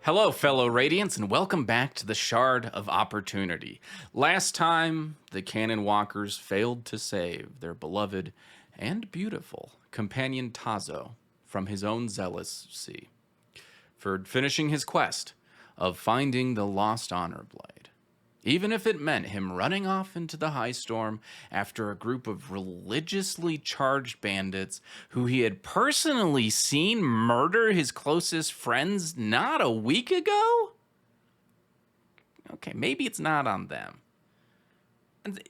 Hello, fellow Radiants, and welcome back to the Shard of Opportunity. Last time, the Canonwalkers failed to save their beloved and beautiful companion Taszo from his own zealousy for finishing his quest of finding the lost honor blade, even if it meant him running off into the high storm after a group of religiously charged bandits who he had personally seen murder his closest friends not a week ago? Okay, maybe it's not on them.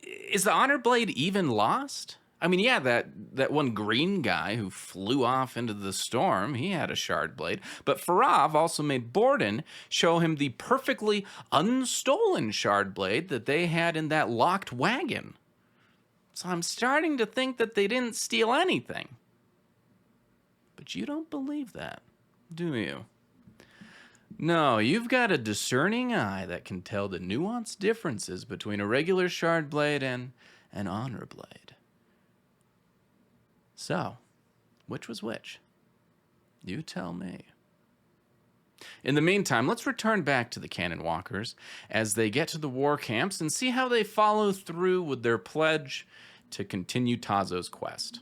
Is the honor blade even lost? I mean, yeah, that one green guy who flew off into the storm, he had a shard blade. But Farav also made Borden show him the perfectly unstolen shard blade that they had in that locked wagon. So I'm starting to think that they didn't steal anything. But you don't believe that, do you? No, you've got a discerning eye that can tell the nuanced differences between a regular shard blade and an honor blade. So, which was which? You tell me. In the meantime, let's return back to the Canonwalkers as they get to the Warcamps and see how they follow through with their pledge to continue Taszo's quest.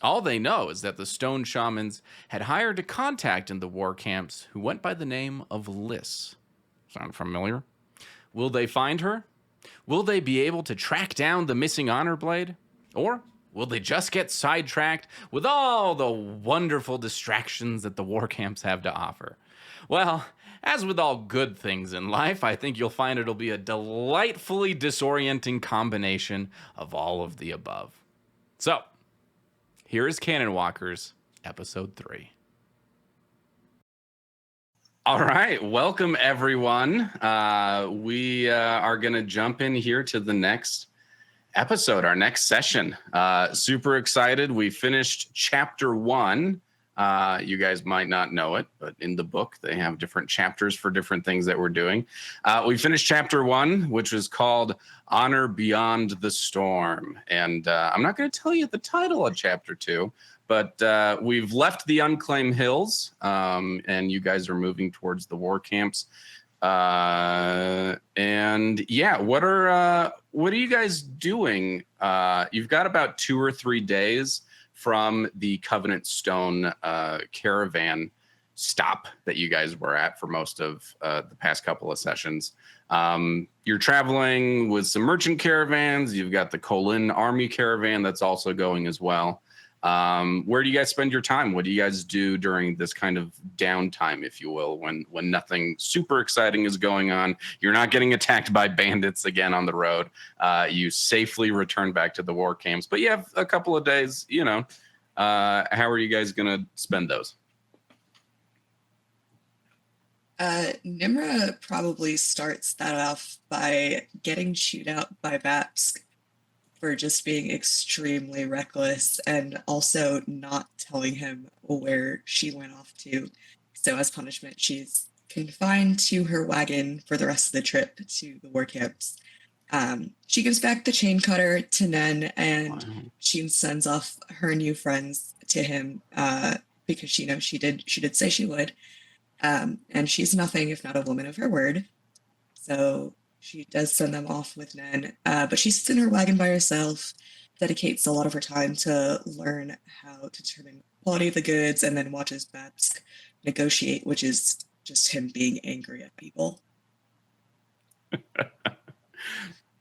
All they know is that the Stone Shamans had hired a contact in the Warcamps who went by the name of Liss. Sound familiar? Will they find her? Will they be able to track down the missing honor blade? Or will they just get sidetracked with all the wonderful distractions that the Warcamps have to offer? Well, as with all good things in life, I think you'll find it'll be a delightfully disorienting combination of all of the above. So, here is Canonwalkers, Episode 3. All right, welcome everyone. We are going to jump in here to the next episode, our next session. Super excited. We finished chapter 1. You guys might not know it, but in the book, they have different chapters for different things that we're doing. We finished chapter 1, which was called Honor Beyond the Storm. And I'm not going to tell you the title of chapter 2, but we've left the Unclaimed Hills, and you guys are moving towards the war camps. And yeah, what are you guys doing? You've got about 2 or 3 days from the Covenant Stone caravan stop that you guys were at for most of the past couple of sessions. You're traveling with some merchant caravans. You've got the Kolin army caravan that's also going as well. Where do you guys spend your time? What do you guys do during this kind of downtime, if you will, when nothing super exciting is going on? You're not getting attacked by bandits again on the road. You safely return back to the war camps, but you have a couple of days, how are you guys going to spend those? Nmra probably starts that off by getting chewed out by Vapsk for just being extremely reckless and also not telling him where she went off to. So as punishment, she's confined to her wagon for the rest of the trip to the war camps. She gives back the chain cutter to Nen, and she sends off her new friends to him because she did say she would. And she's nothing if not a woman of her word. So she does send them off with Nen, but she sits in her wagon by herself, dedicates a lot of her time to learn how to determine the quality of the goods, and then watches Babs negotiate, which is just him being angry at people.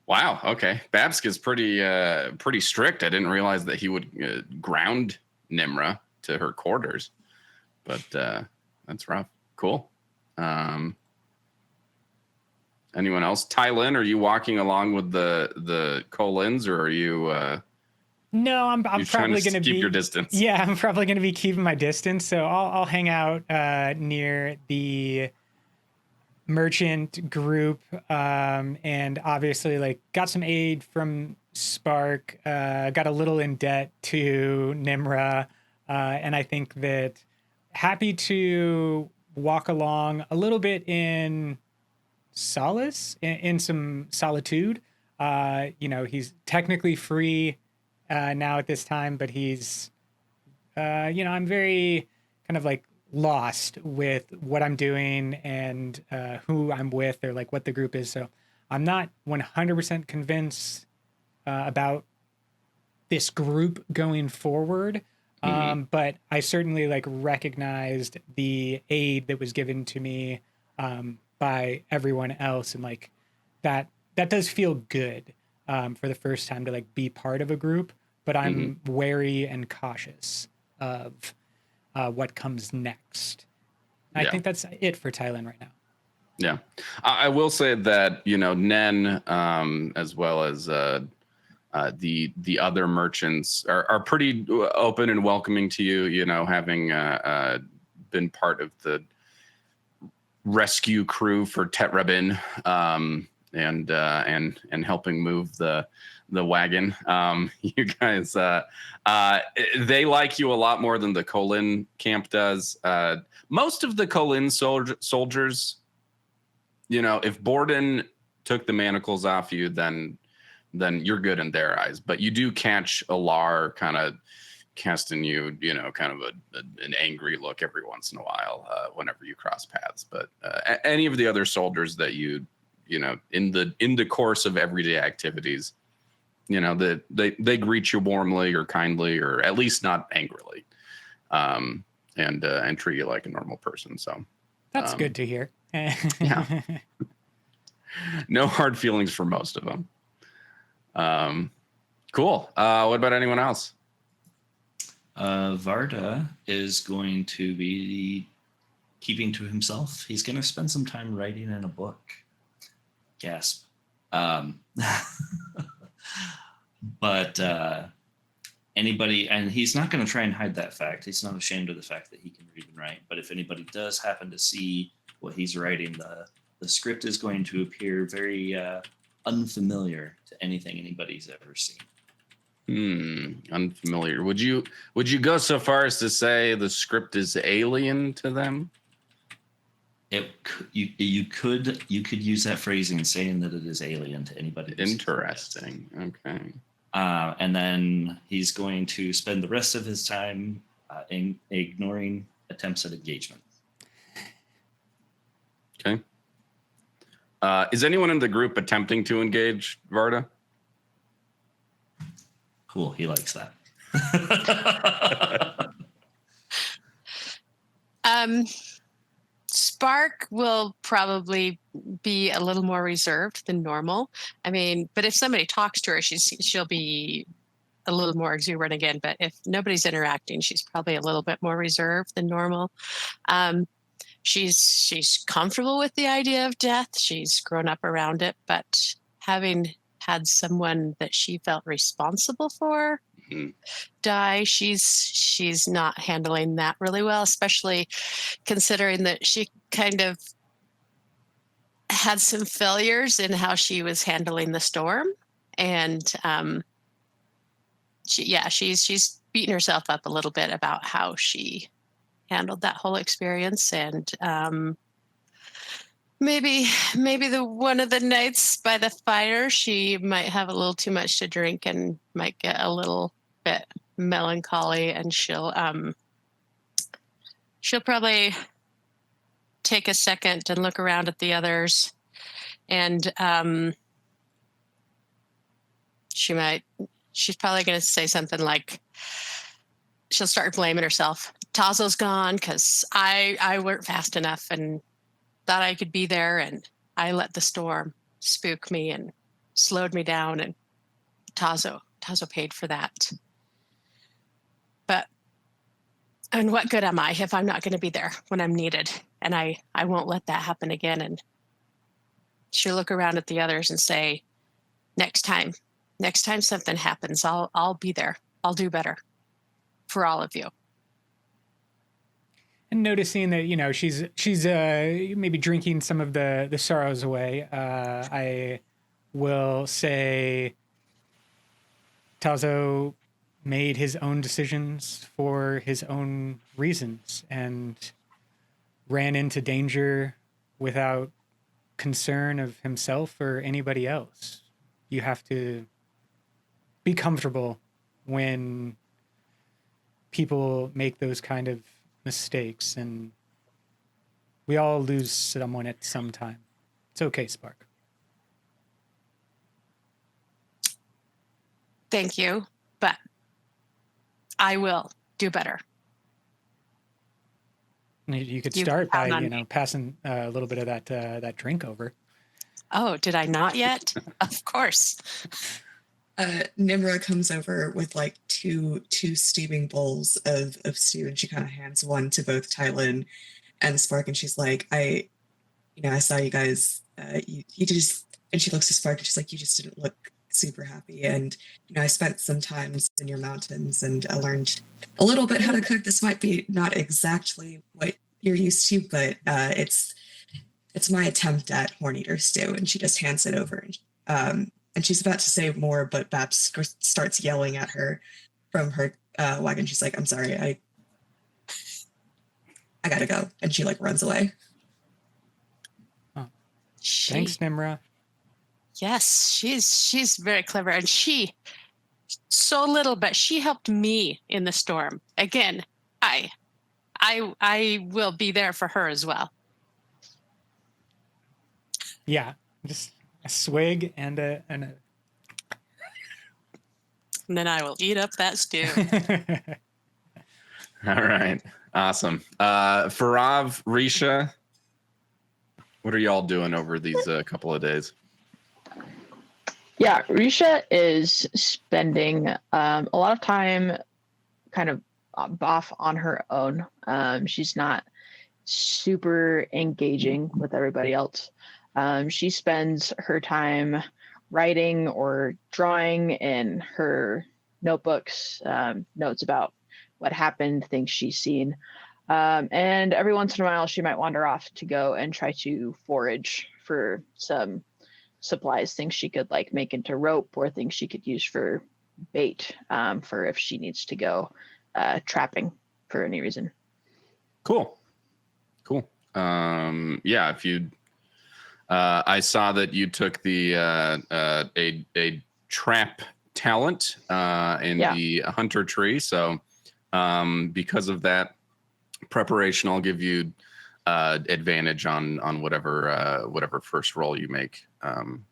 Wow. Okay. Babsk is pretty strict. I didn't realize that he would ground Nmra to her quarters, but that's rough. Cool. Anyone else? Tylin, are you walking along with the Kolins, or are you? No, I'm probably going to keep your distance. Yeah, I'm probably going to be keeping my distance. So I'll hang out near the merchant group, and obviously got some aid from Spark. Got a little in debt to Nmra, and I think that happy to walk along a little bit in solace, in some solitude. He's technically free now at this time, but he's I'm very kind of lost with what I'm doing and who I'm with or like what the group is. So I'm not 100% convinced about this group going forward. But I certainly like recognized the aid that was given to me by everyone else, and like that does feel good for the first time to like be part of a group. But I'm wary and cautious of what comes next. I think that's it for Tylin right now. Yeah, I will say that Nen, as well as the other merchants are pretty open and welcoming to you. Having been part of the rescue crew for Tetrabin, and helping move the wagon. You guys, they like you a lot more than the Kholin camp does. Most of the Kholin soldiers, if Borden took the manacles off you, then you're good in their eyes. But you do catch Alar kind of casting you, kind of an angry look every once in a while whenever you cross paths. But any of the other soldiers that you in the course of everyday activities, they greet you warmly or kindly, or at least not angrily, and treat you like a normal person. So that's good to hear. Yeah. No hard feelings for most of them. Cool. What about anyone else? Vardah is going to be keeping to himself. He's going to spend some time writing in a book. Gasp. But anybody, and he's not going to try and hide that fact. He's not ashamed of the fact that he can read and write. But if anybody does happen to see what he's writing, the script is going to appear very unfamiliar to anything anybody's ever seen. Unfamiliar. Would you go so far as to say the script is alien to them? You could use that phrasing, saying that it is alien to anybody. Interesting. Okay. And then he's going to spend the rest of his time ignoring attempts at engagement. Okay. Is anyone in the group attempting to engage Vardah? Cool. He likes that. Spark will probably be a little more reserved than normal. I mean, but if somebody talks to her, she'll be a little more exuberant again. But if nobody's interacting, she's probably a little bit more reserved than normal. She's comfortable with the idea of death. She's grown up around it, but having had someone that she felt responsible for die, she's not handling that really well, especially considering that she kind of had some failures in how she was handling the storm, and she's beaten herself up a little bit about how she handled that whole experience. And maybe the one of the nights by the fire, she might have a little too much to drink and might get a little bit melancholy, and she'll probably take a second and look around at the others, and she's probably going to say something like, she'll start blaming herself. Taszo's gone because I weren't fast enough and thought I could be there, and I let the storm spook me and slowed me down, and Taszo paid for that. And what good am I if I'm not going to be there when I'm needed? And I won't let that happen again. And she'll look around at the others and say, next time something happens, I'll be there. I'll do better for all of you. And noticing that, she's maybe drinking some of the sorrows away, I will say Taszo made his own decisions for his own reasons and ran into danger without concern of himself or anybody else. You have to be comfortable when people make those kind of mistakes, and we all lose someone at some time. It's okay, Spark. Thank you, but I will do better. You could You can start by, count on me. passing a little bit of that drink over. Oh, did I not yet? Of course. Nmra comes over with like two steaming bowls of stew, and she kind of hands one to both Tylin and Spark, and she's like, I saw you guys, you just, and she looks at Spark and she's like, you just didn't look super happy. And, I spent some times in your mountains and I learned a little bit how to cook. This might be not exactly what you're used to, but it's my attempt at horn eater stew. And she just hands it over. And she's about to say more, but Babs starts yelling at her from her wagon. She's like, I'm sorry, I gotta go. And she like runs away. Thanks, Nmra. Yes, she's very clever, and she so little, but she helped me in the storm. Again, I will be there for her as well. Yeah, just a swig and a. And then I will eat up that stew. All right. Awesome. Farav, Risha, what are y'all doing over these couple of days? Yeah, Risha is spending a lot of time kind of off on her own. She's not super engaging with everybody else. She spends her time writing or drawing in her notebooks, notes about what happened, things she's seen. And every once in a while, she might wander off to go and try to forage for some supplies, things she could like make into rope or things she could use for bait, for if she needs to go trapping for any reason. Cool. Yeah, if you I saw that you took the a trap talent in the hunter tree, so because of that preparation, I'll give you advantage on whatever first roll you make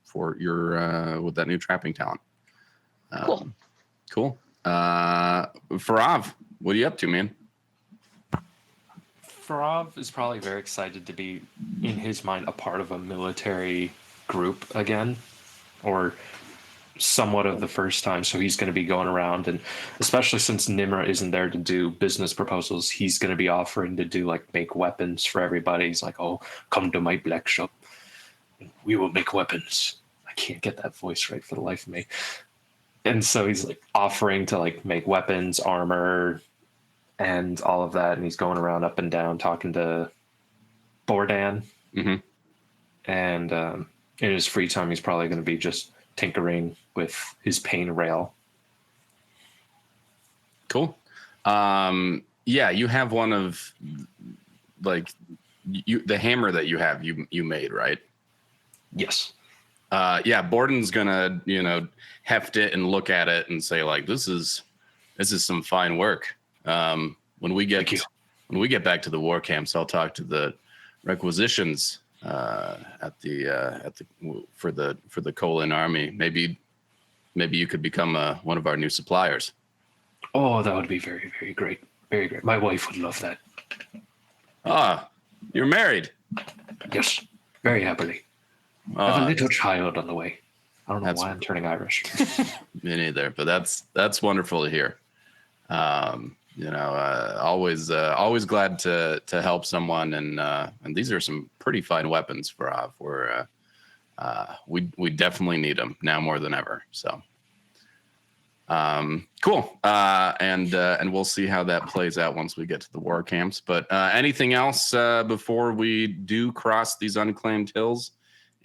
for your with that new trapping talent. Cool. Farav, what are you up to, man? Farav is probably very excited to be, in his mind, a part of a military group again, or somewhat of the first time. So he's going to be going around, and especially since Nmra isn't there to do business proposals, he's going to be offering to do like make weapons for everybody. He's like, "Oh, come to my black shop. We will make weapons." I can't get that voice right for the life of me. And so he's like offering to like make weapons, armor, and all of that. And he's going around up and down talking to Bordan. Mm-hmm. And in his free time, he's probably going to be just tinkering with his pain rail. Cool. Yeah, you have one of like the hammer that you made, right? Yes. Yeah, Borden's gonna, heft it and look at it and say like, this is some fine work. When we get back to the war camps, I'll talk to the requisitions for the Colon army. Maybe you could become one of our new suppliers. Oh, that would be very, very great. Very great. My wife would love that. Ah, you're married. Yes, very happily. I have a little child on the way. I don't know why I'm turning Irish. Me neither, but that's wonderful to hear. Always glad to help someone, and these are some pretty fine weapons for we definitely need them now more than ever. So, cool. And we'll see how that plays out once we get to the war camps. But anything else before we do cross these unclaimed hills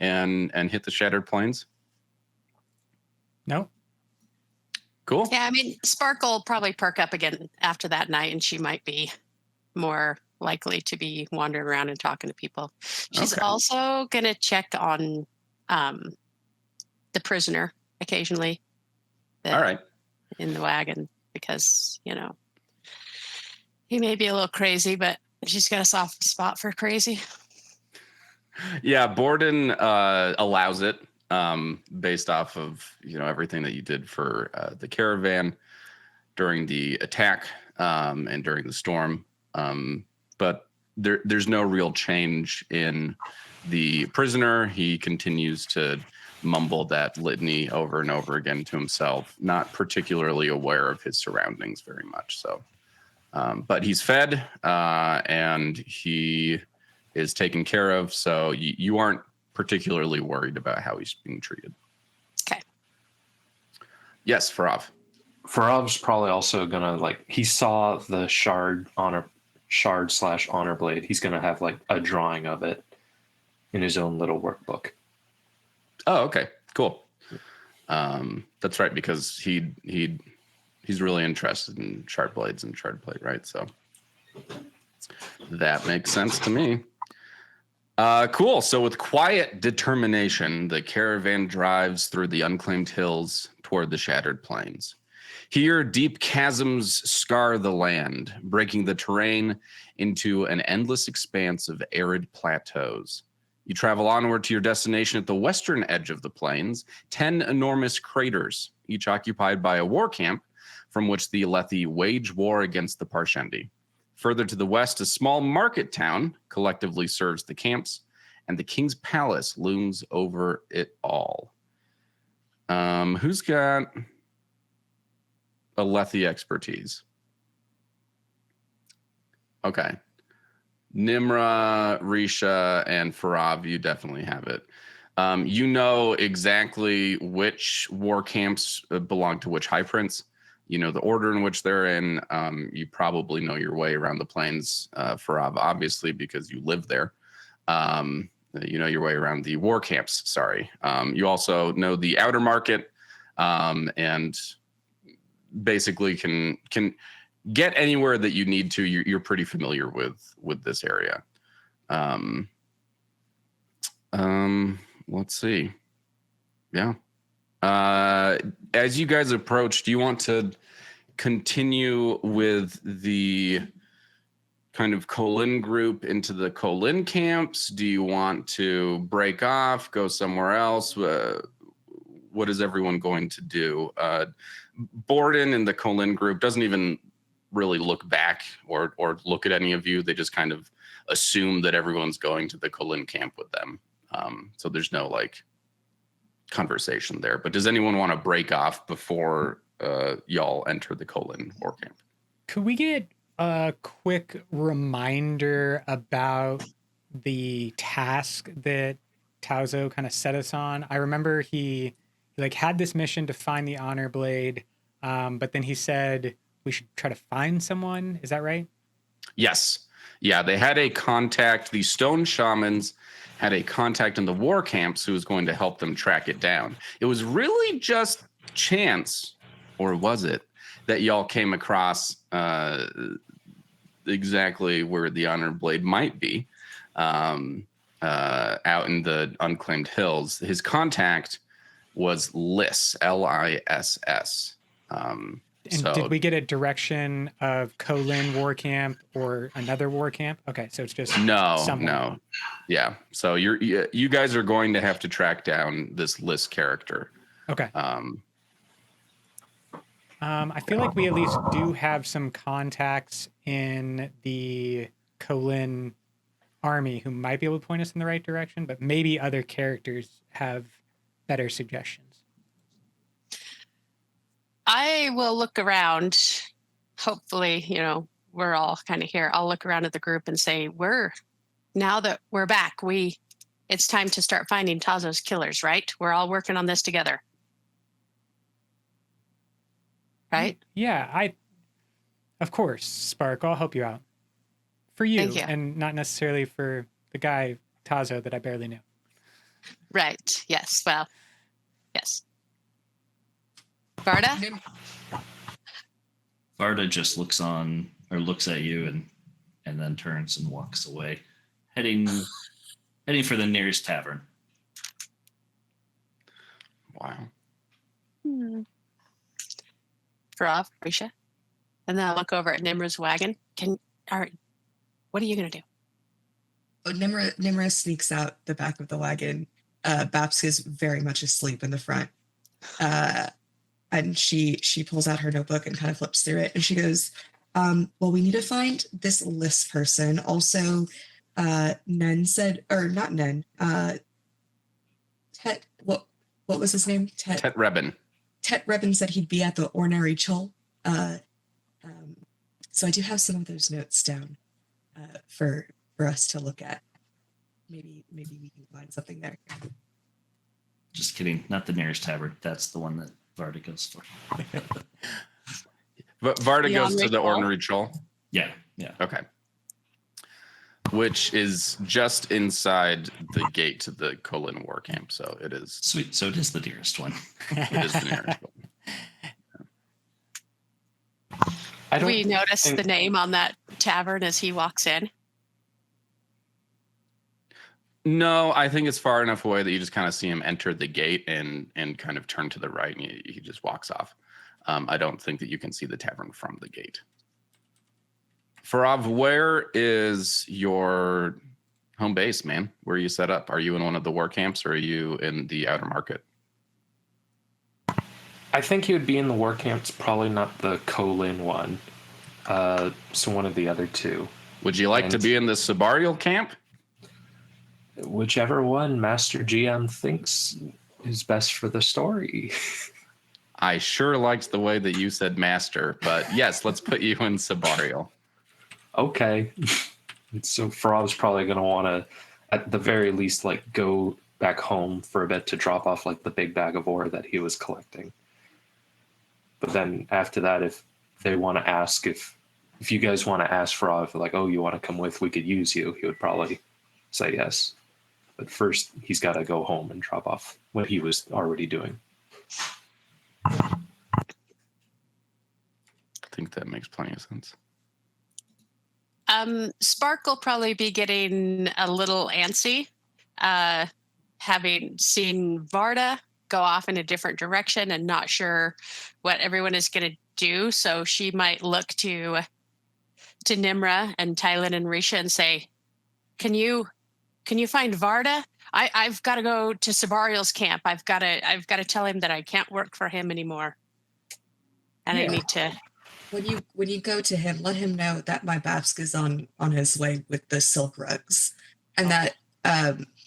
and hit the Shattered Plains? No. Cool. Yeah, I mean, Sparkle will probably perk up again after that night, and she might be more likely to be wandering around and talking to people. She's also going to check on the prisoner occasionally. All right. In the wagon, because, He may be a little crazy, but she's got a soft spot for crazy. Yeah, Borden allows it based off of everything that you did for the caravan during the attack and during the storm. But there's no real change in the prisoner. He continues to mumble that litany over and over again to himself, not particularly aware of his surroundings very much. So, but he's fed and he is taken care of. So you aren't particularly worried about how he's being treated. Okay. Yes, Farav. Farav's probably also gonna he saw the shard / honor blade. He's gonna have a drawing of it in his own little workbook. Oh, okay, cool. That's right, because he's really interested in shard blades and shard plate, right? So that makes sense to me. Cool. So with quiet determination, the caravan drives through the unclaimed hills toward the shattered plains. Here, deep chasms scar the land, breaking the terrain into an endless expanse of arid plateaus. You travel onward to your destination at the western edge of the plains, 10 enormous craters, each occupied by a war camp from which the Alethi wage war against the Parshendi. Further to the west, a small market town collectively serves the camps, and the king's palace looms over it all. Who's got Alethi expertise? Okay. Nmra, Risha, and Farav, you definitely have it. You know exactly which war camps belong to which high prince. You know the order in which they're in. You probably know your way around the plains, Farav, obviously, because you live there. You know your way around the war camps, sorry. You also know the outer market and basically can get anywhere that you need to. You're pretty familiar with this area. Let's see. Yeah. As you guys approach, do you want to continue with the kind of Kholin group into the Kholin camps? Do you want to break off, go somewhere else? What is everyone going to do? Borden and the Kholin group doesn't even really look back or look at any of you. They just kind of assume that everyone's going to the Kholin camp with them. So there's no conversation there. But does anyone want to break off before y'all enter the Kholin war camp? Could we get a quick reminder about the task that Taszo kind of set us on? I remember he had this mission to find the honor blade, but then he said we should try to find someone. Is that right? Yes. Yeah, they had a contact. The stone shamans had a contact in the war camps who was going to help them track it down. It was really just chance, or was it, that y'all came across exactly where the honor blade might be, out in the unclaimed hills. His contact was Liss, Liss. And did we get a direction of Kholin war camp or another war camp? Okay, so it's just someone. No. Yeah. So you guys are going to have to track down this Liss character. Okay. I feel like we at least do have some contacts in the Kholin army who might be able to point us in the right direction, but maybe other characters have better suggestions. I will look around. Hopefully, we're all kind of here. I'll look around at the group and say, now that we're back, it's time to start finding Taszo's killers, right? We're all working on this together. Right? Yeah, of course, Spark, I'll help you out. For you, Thank you. And not necessarily for the guy, Taszo, that I barely knew. Right. Yes. Well, yes. Vardah? Vardah just looks at you and then turns and walks away, heading for the nearest tavern. Wow. Farav, Risha. And then I'll look over at Nimra's wagon. Can All right. What are you gonna do? Oh, Nmra sneaks out the back of the wagon. Babs is very much asleep in the front. And she pulls out her notebook and kind of flips through it. And she goes, well, we need to find this list person. Also, Nen said, or not Nen, Tet, what was his name? Tet Rebin. Tet Rebin said he'd be at the Ornery Chull. So I do have some of those notes down for us to look at. Maybe we can find something there. Just kidding. Not the nearest tavern. That's the one that Vardah goes for. Vardah goes to the Chull? Ornery Chull. Yeah. Okay. Which is just inside the gate to the Colin Warcamp. So it is. Sweet. So it is the nearest one. It is the nearest one. I don't We notice think- the name on that tavern as he walks in. No, I think it's far enough away that you just kind of see him enter the gate and kind of turn to the right, and he just walks off. I don't think that you can see the tavern from the gate. Farav, where is your home base, man? Where are you set up? Are you in one of the war camps, or are you in the outer market? I think he would be in the war camps, probably not the Colin one. So one of the other two. Would you like to be in the Sabarial camp? Whichever one Master GM thinks is best for the story. I sure liked the way that you said master, but yes, let's put you in Sabarial. Okay. So Farav's probably going to want to, at the very least, like go back home for a bit to drop off like the big bag of ore that he was collecting. But then after that, if they want to ask, if you guys want to ask Farav, like, oh, you want to come with, we could use you, he would probably say yes. But first, he's got to go home and drop off what he was already doing. I think that makes plenty of sense. Spark will probably be getting a little antsy, having seen Vardah go off in a different direction and not sure what everyone is going to do. So she might look to Nmra and Tylin and Risha and say, Can you find Vardah? I've got to go to Sabarial's camp. I've got to tell him that I can't work for him anymore. And I Yeah. need to. When you go to him, let him know that my Babsk is on his way with the silk rugs, and that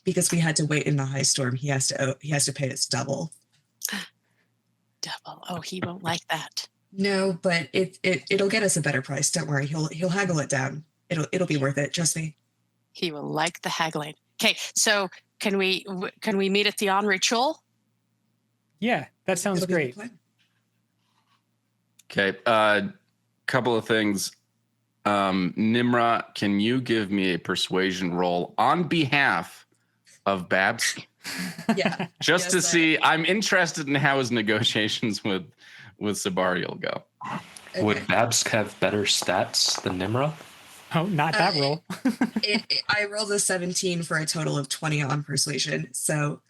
because we had to wait in the high storm, he has to pay us double. Double. Oh, he won't like that. No, but it'll get us a better price. Don't worry, he'll haggle it down. It'll be worth it. Trust me. He will like the haggling. Okay, so can we meet at the Ornery Chull? Yeah, that sounds It'll be a great. good plan. Okay, couple of things. Nmra, can you give me a persuasion roll on behalf of Babs? Yeah. Just Yes, to I- see, I'm interested in how his negotiations with Sabarial go. Would Okay. Babsk have better stats than Nmra? Oh, not that roll. I rolled a 17 for a total of 20 on persuasion. So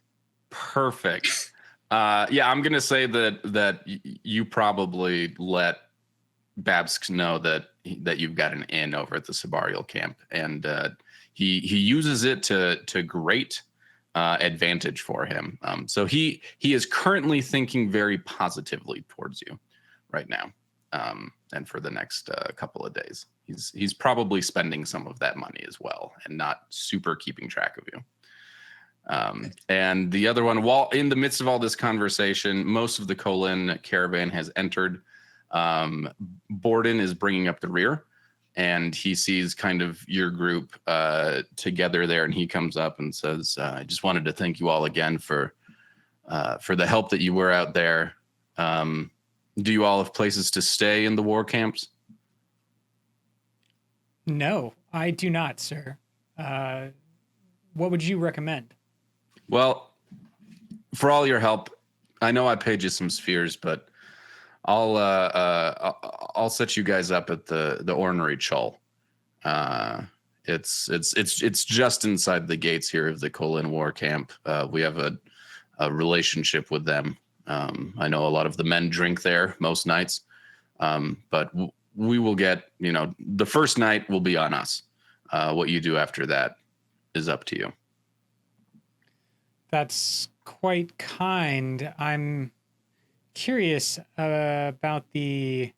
Perfect. Yeah, I'm gonna say that you probably let Babsk know that you've got an inn over at the Sabarial camp, and he uses it to great advantage for him. So he is currently thinking very positively towards you right now, and for the next couple of days, he's probably spending some of that money as well, and not super keeping track of you. And the other one, while in the midst of all this conversation, most of the Colin caravan has entered. Borden is bringing up the rear, and he sees kind of your group together there, and he comes up and says, I just wanted to thank you all again for the help that you were out there. Do you all have places to stay in the war camps? No, I do not, sir. What would you recommend? Well, for all your help, I know I paid you some spheres, but I'll set you guys up at the Ornery Chull. It's just inside the gates here of the Colin War Camp. We have a relationship with them. I know a lot of the men drink there most nights, but we will get, the first night will be on us. What you do after that is up to you. That's quite kind. I'm curious about the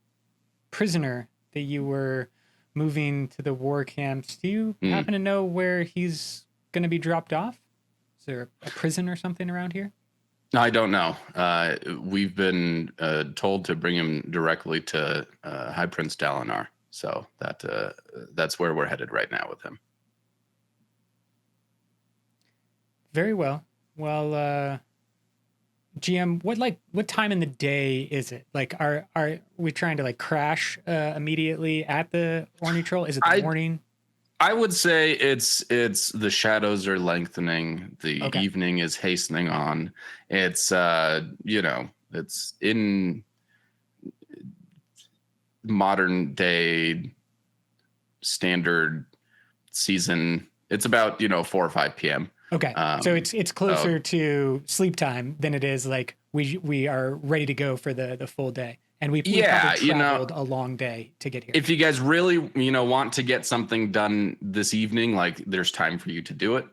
prisoner that you were moving to the war camps. Do you happen to know where he's going to be dropped off? Is there a prison or something around here? I don't know. We've been told to bring him directly to High Prince Dalinar. So that's where we're headed right now with him. Very well. Well, GM, what time in the day is it? Like, are we trying to crash immediately at the Ornery Chull? Is it the morning? I would say it's the shadows are lengthening. The evening is hastening on. It's it's in modern day standard season. It's about 4 or 5 p.m. Okay, so it's closer to sleep time than it is like we are ready to go for the full day, and we probably traveled a long day to get here. If you guys really want to get something done this evening, there's time for you to do it.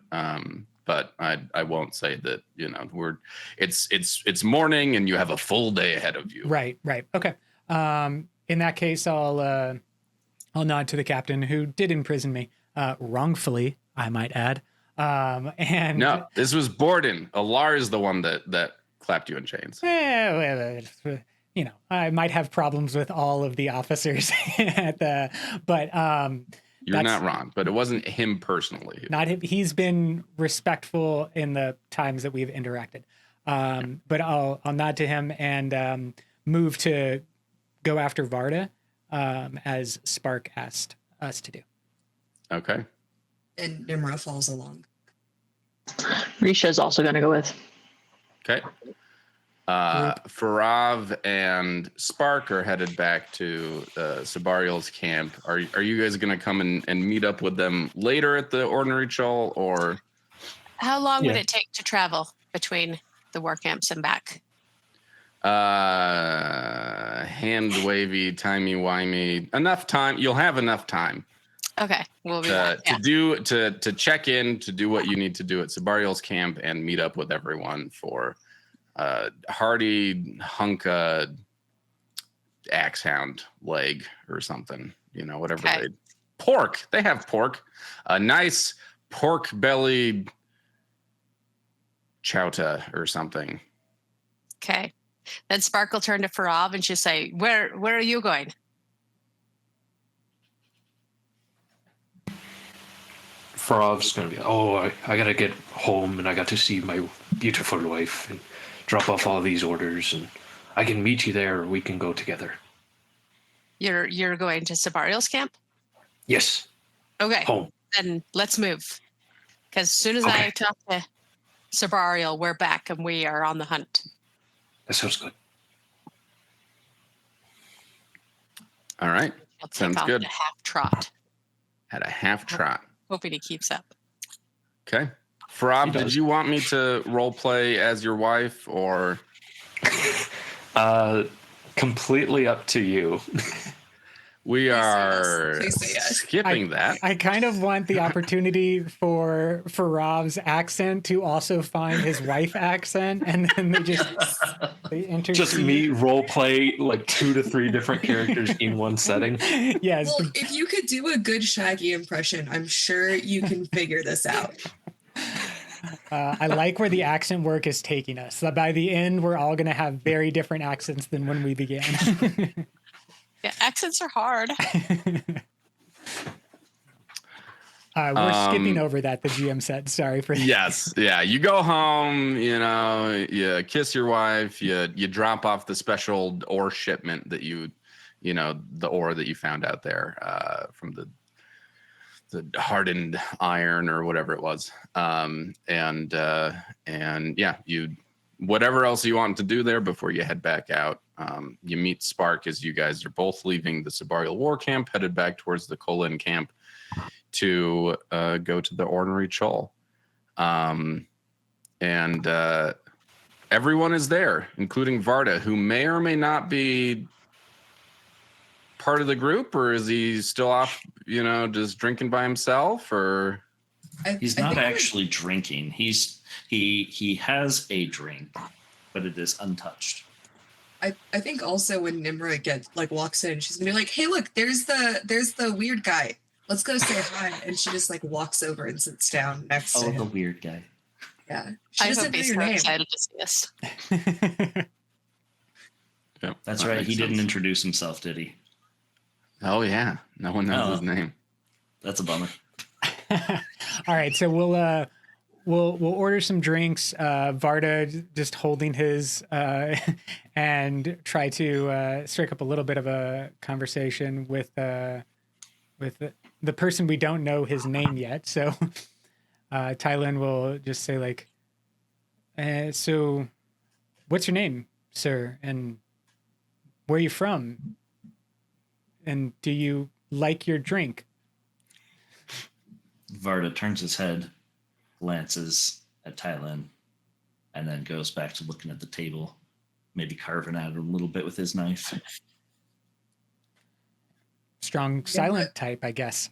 But I won't say that it's morning and you have a full day ahead of you. Right. Okay. In that case, I'll nod to the captain who did imprison me wrongfully, I might add. And no, this was Borden. Alar is the one that clapped you in chains. I might have problems with all of the officers but you're not wrong, but it wasn't him personally. Not him. He's been respectful in the times that we've interacted. But I'll nod to him and move to go after Vardah, as Spark asked us to do. Okay. And Nmra follows along. Risha is also going to go with. Okay. Farav and Spark are headed back to Sabarial's camp. Are you guys going to come and meet up with them later at the Ornery Chull, or? How long would it take to travel between the war camps and back? Hand wavy, timey-wimey. Enough time. You'll have enough time. Okay, we'll be back. To check in, to do what you need to do at Sabarial's camp, and meet up with everyone for hearty hunka axe hound leg or something. Whatever pork. They have pork. A nice pork belly chouta or something. Okay. Then Spark will turn to Farav and she'll say, Where are you going? Farav's going to be, I got to get home and I got to see my beautiful wife and drop off all these orders, and I can meet you there or we can go together. You're going to Sabarial's camp? Yes. Okay. Home. Then let's move. Because as soon as I talk to Sabarial, we're back and we are on the hunt. That sounds good. All right. I'll take Sounds off good. at a half trot. At a half trot. Hoping he keeps up. Okay. Farav, did you want me to role play as your wife, or? Completely up to you. We are Please say yes. skipping that. I kind of want the opportunity for Rav's accent to also find his wife accent, and then they intercede. Just me role play 2 to 3 different characters in one setting. Yes. Well, if you could do a good Shaggy impression, I'm sure you can figure this out. I like where the accent work is taking us. By the end, we're all going to have very different accents than when we began. Yeah, accents are hard. We're skipping over that, the GM said. Sorry for that. Yes. Yeah. You go home, you kiss your wife, you drop off the special ore shipment that the ore that you found out there from the hardened iron or whatever it was. Whatever else you want to do there before you head back out. You meet Spark as you guys are both leaving the Sabarial War Camp, headed back towards the Kolin camp to go to the Ornery Chull. Everyone is there, including Vardah, who may or may not be part of the group, or is he still off, just drinking by himself, or? He's not actually drinking. He has a drink, but it is untouched. I think also when Nmra walks in, she's gonna be like, "Hey, look, there's the weird guy. Let's go say hi." And she just walks over and sits down next to him. The weird guy. Yeah, she I doesn't hope know he's your so name. excited to see us. Yep, That's that right. makes He didn't sense. introduce himself, did he? Oh yeah, no one knows his name. That's a bummer. All right, so we'll order some drinks. Vardah just holding his and try to strike up a little bit of a conversation with the person we don't know his name yet. So Tylin will just say so what's your name, sir? And where are you from? And do you like your drink? Vardah turns his head, glances at Tylin, and then goes back to looking at the table, maybe carving at it a little bit with his knife. Strong silent type, I guess.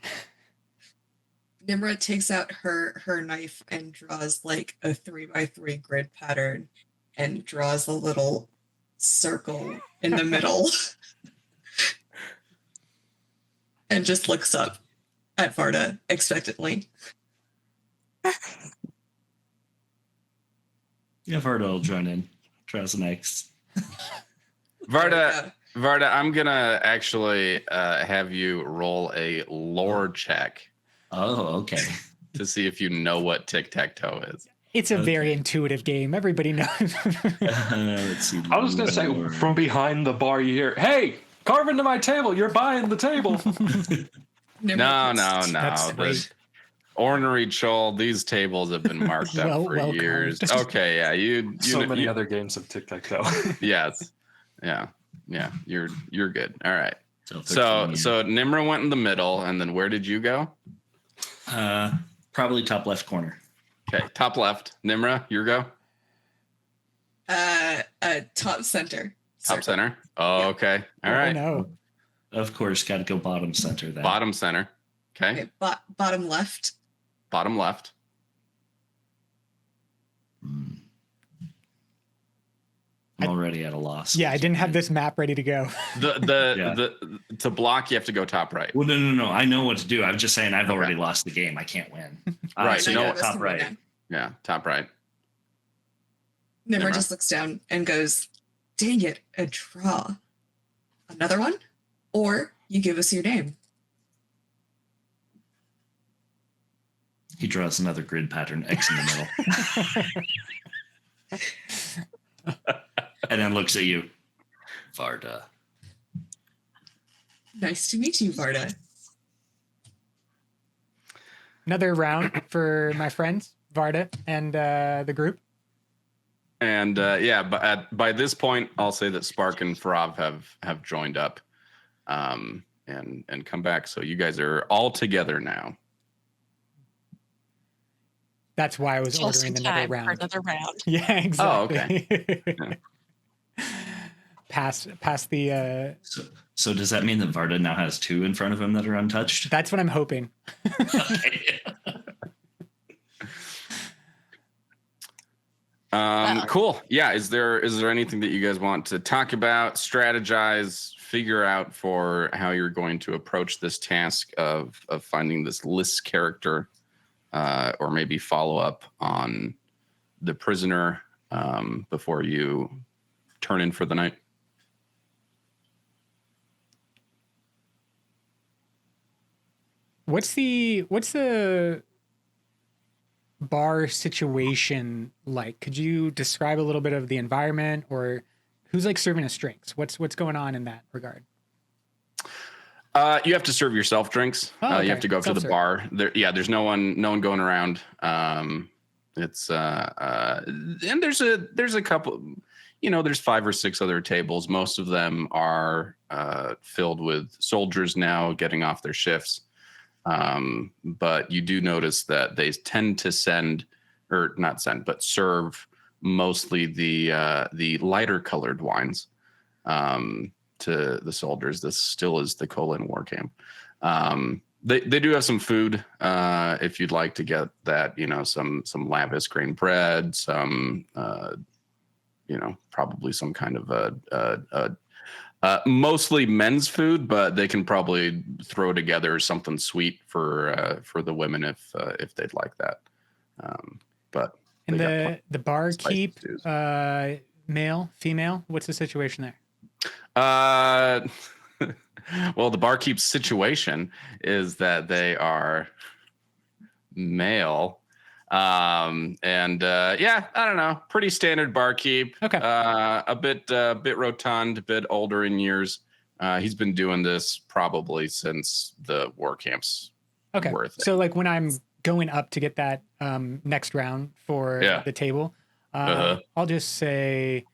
Nmra takes out her knife and draws a 3x3 grid pattern and draws a little circle in the middle and just looks up at Vardah expectantly. Yeah, Vardah will join in. Tries next. Vardah, I'm gonna actually have you roll a lore check Oh, okay. to see if you know what tic-tac-toe is. It's a very intuitive game. Everybody knows. Let's see. I was gonna say from behind the bar you hear, "Hey, carve into my table. You're buying the table." No. That's The Ornery Chull, these tables have been marked up for Well years. carved. Okay, yeah, you So many you- other games of tic-tac-toe. Yes. Yeah. You're good. All right. So 13, Nmra went in the middle, and then where did you go? probably top left corner. Okay, top left. Nmra, your go. Top center. Top center. Oh, Yeah. okay. All Oh, right. no. Of course, got to go bottom center then. Bottom center. Okay. Okay, bottom left. Bottom left. Hmm. I'm already at a loss. Yeah, I didn't have this map ready to go. The to block, you have to go top right. Well, no. I know what to do. I'm just saying I've already lost the game. I can't win. Right, So you know yeah, what? top right. Yeah, top right. Nmra Nmra. just looks down and goes, "Dang it, a draw. Another one? Or you give us your name." He draws another grid pattern, X in the middle. And then looks at you. Vardah. Nice to meet you, Vardah. Another round for my friends, Vardah and the group. And but by this point, I'll say that Spark and Farav have joined up, and come back. So you guys are all together now. That's why I was Just ordering in another time for round. another round. Yeah, exactly. okay. Pass the. So does that mean that Vardah now has two in front of him that are untouched? That's what I'm hoping. Okay. Cool. Yeah. Is there anything that you guys want to talk about, strategize, figure out for how you're going to approach this task of finding this list character, or maybe follow up on the prisoner before you turn in for the night? What's the bar situation like? Could you describe a little bit of the environment, or who's serving us drinks? What's going on in that regard? You have to serve yourself drinks. Oh, You okay. have to go up to the Self-serve. bar. There's no one going around. It's and there's a couple. There's 5 or 6 other tables. Most of them are filled with soldiers now getting off their shifts. But you do notice that they tend to serve mostly the lighter colored wines. to the soldiers, this still is the Colon Warcamp. They do have some food if you'd like to get that. Some lavish grain bread, some probably some kind of mostly men's food, but they can probably throw together something sweet for the women if they'd like that. But And they got the barkeep, spicy stews. male, female, what's the situation there? Well, the barkeep's situation is that they are male. Yeah, I don't know. Pretty standard barkeep. Okay. A bit rotund, a bit older in years. He's been doing this probably since the war camps. Okay. So like when I'm going up to get that next round for the table, I'll just say,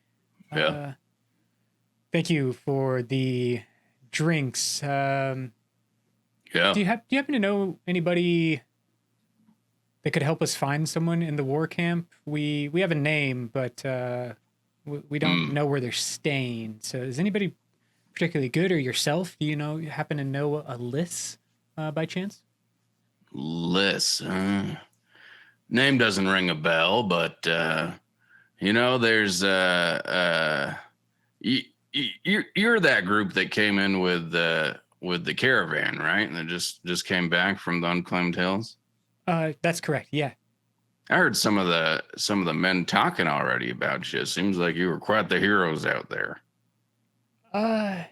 thank you for the drinks. Do you happen to know anybody that could help us find someone in the war camp? We have a name, but we don't know where they're staying. So is anybody particularly good, or yourself? Do you happen to know a Liss by chance? Liss. Name doesn't ring a bell, but there's you're that group that came in with the caravan, right? And that just came back from the Unclaimed Hills. That's correct. Yeah. I heard some of the men talking already about you. Seems like you were quite the heroes out there. I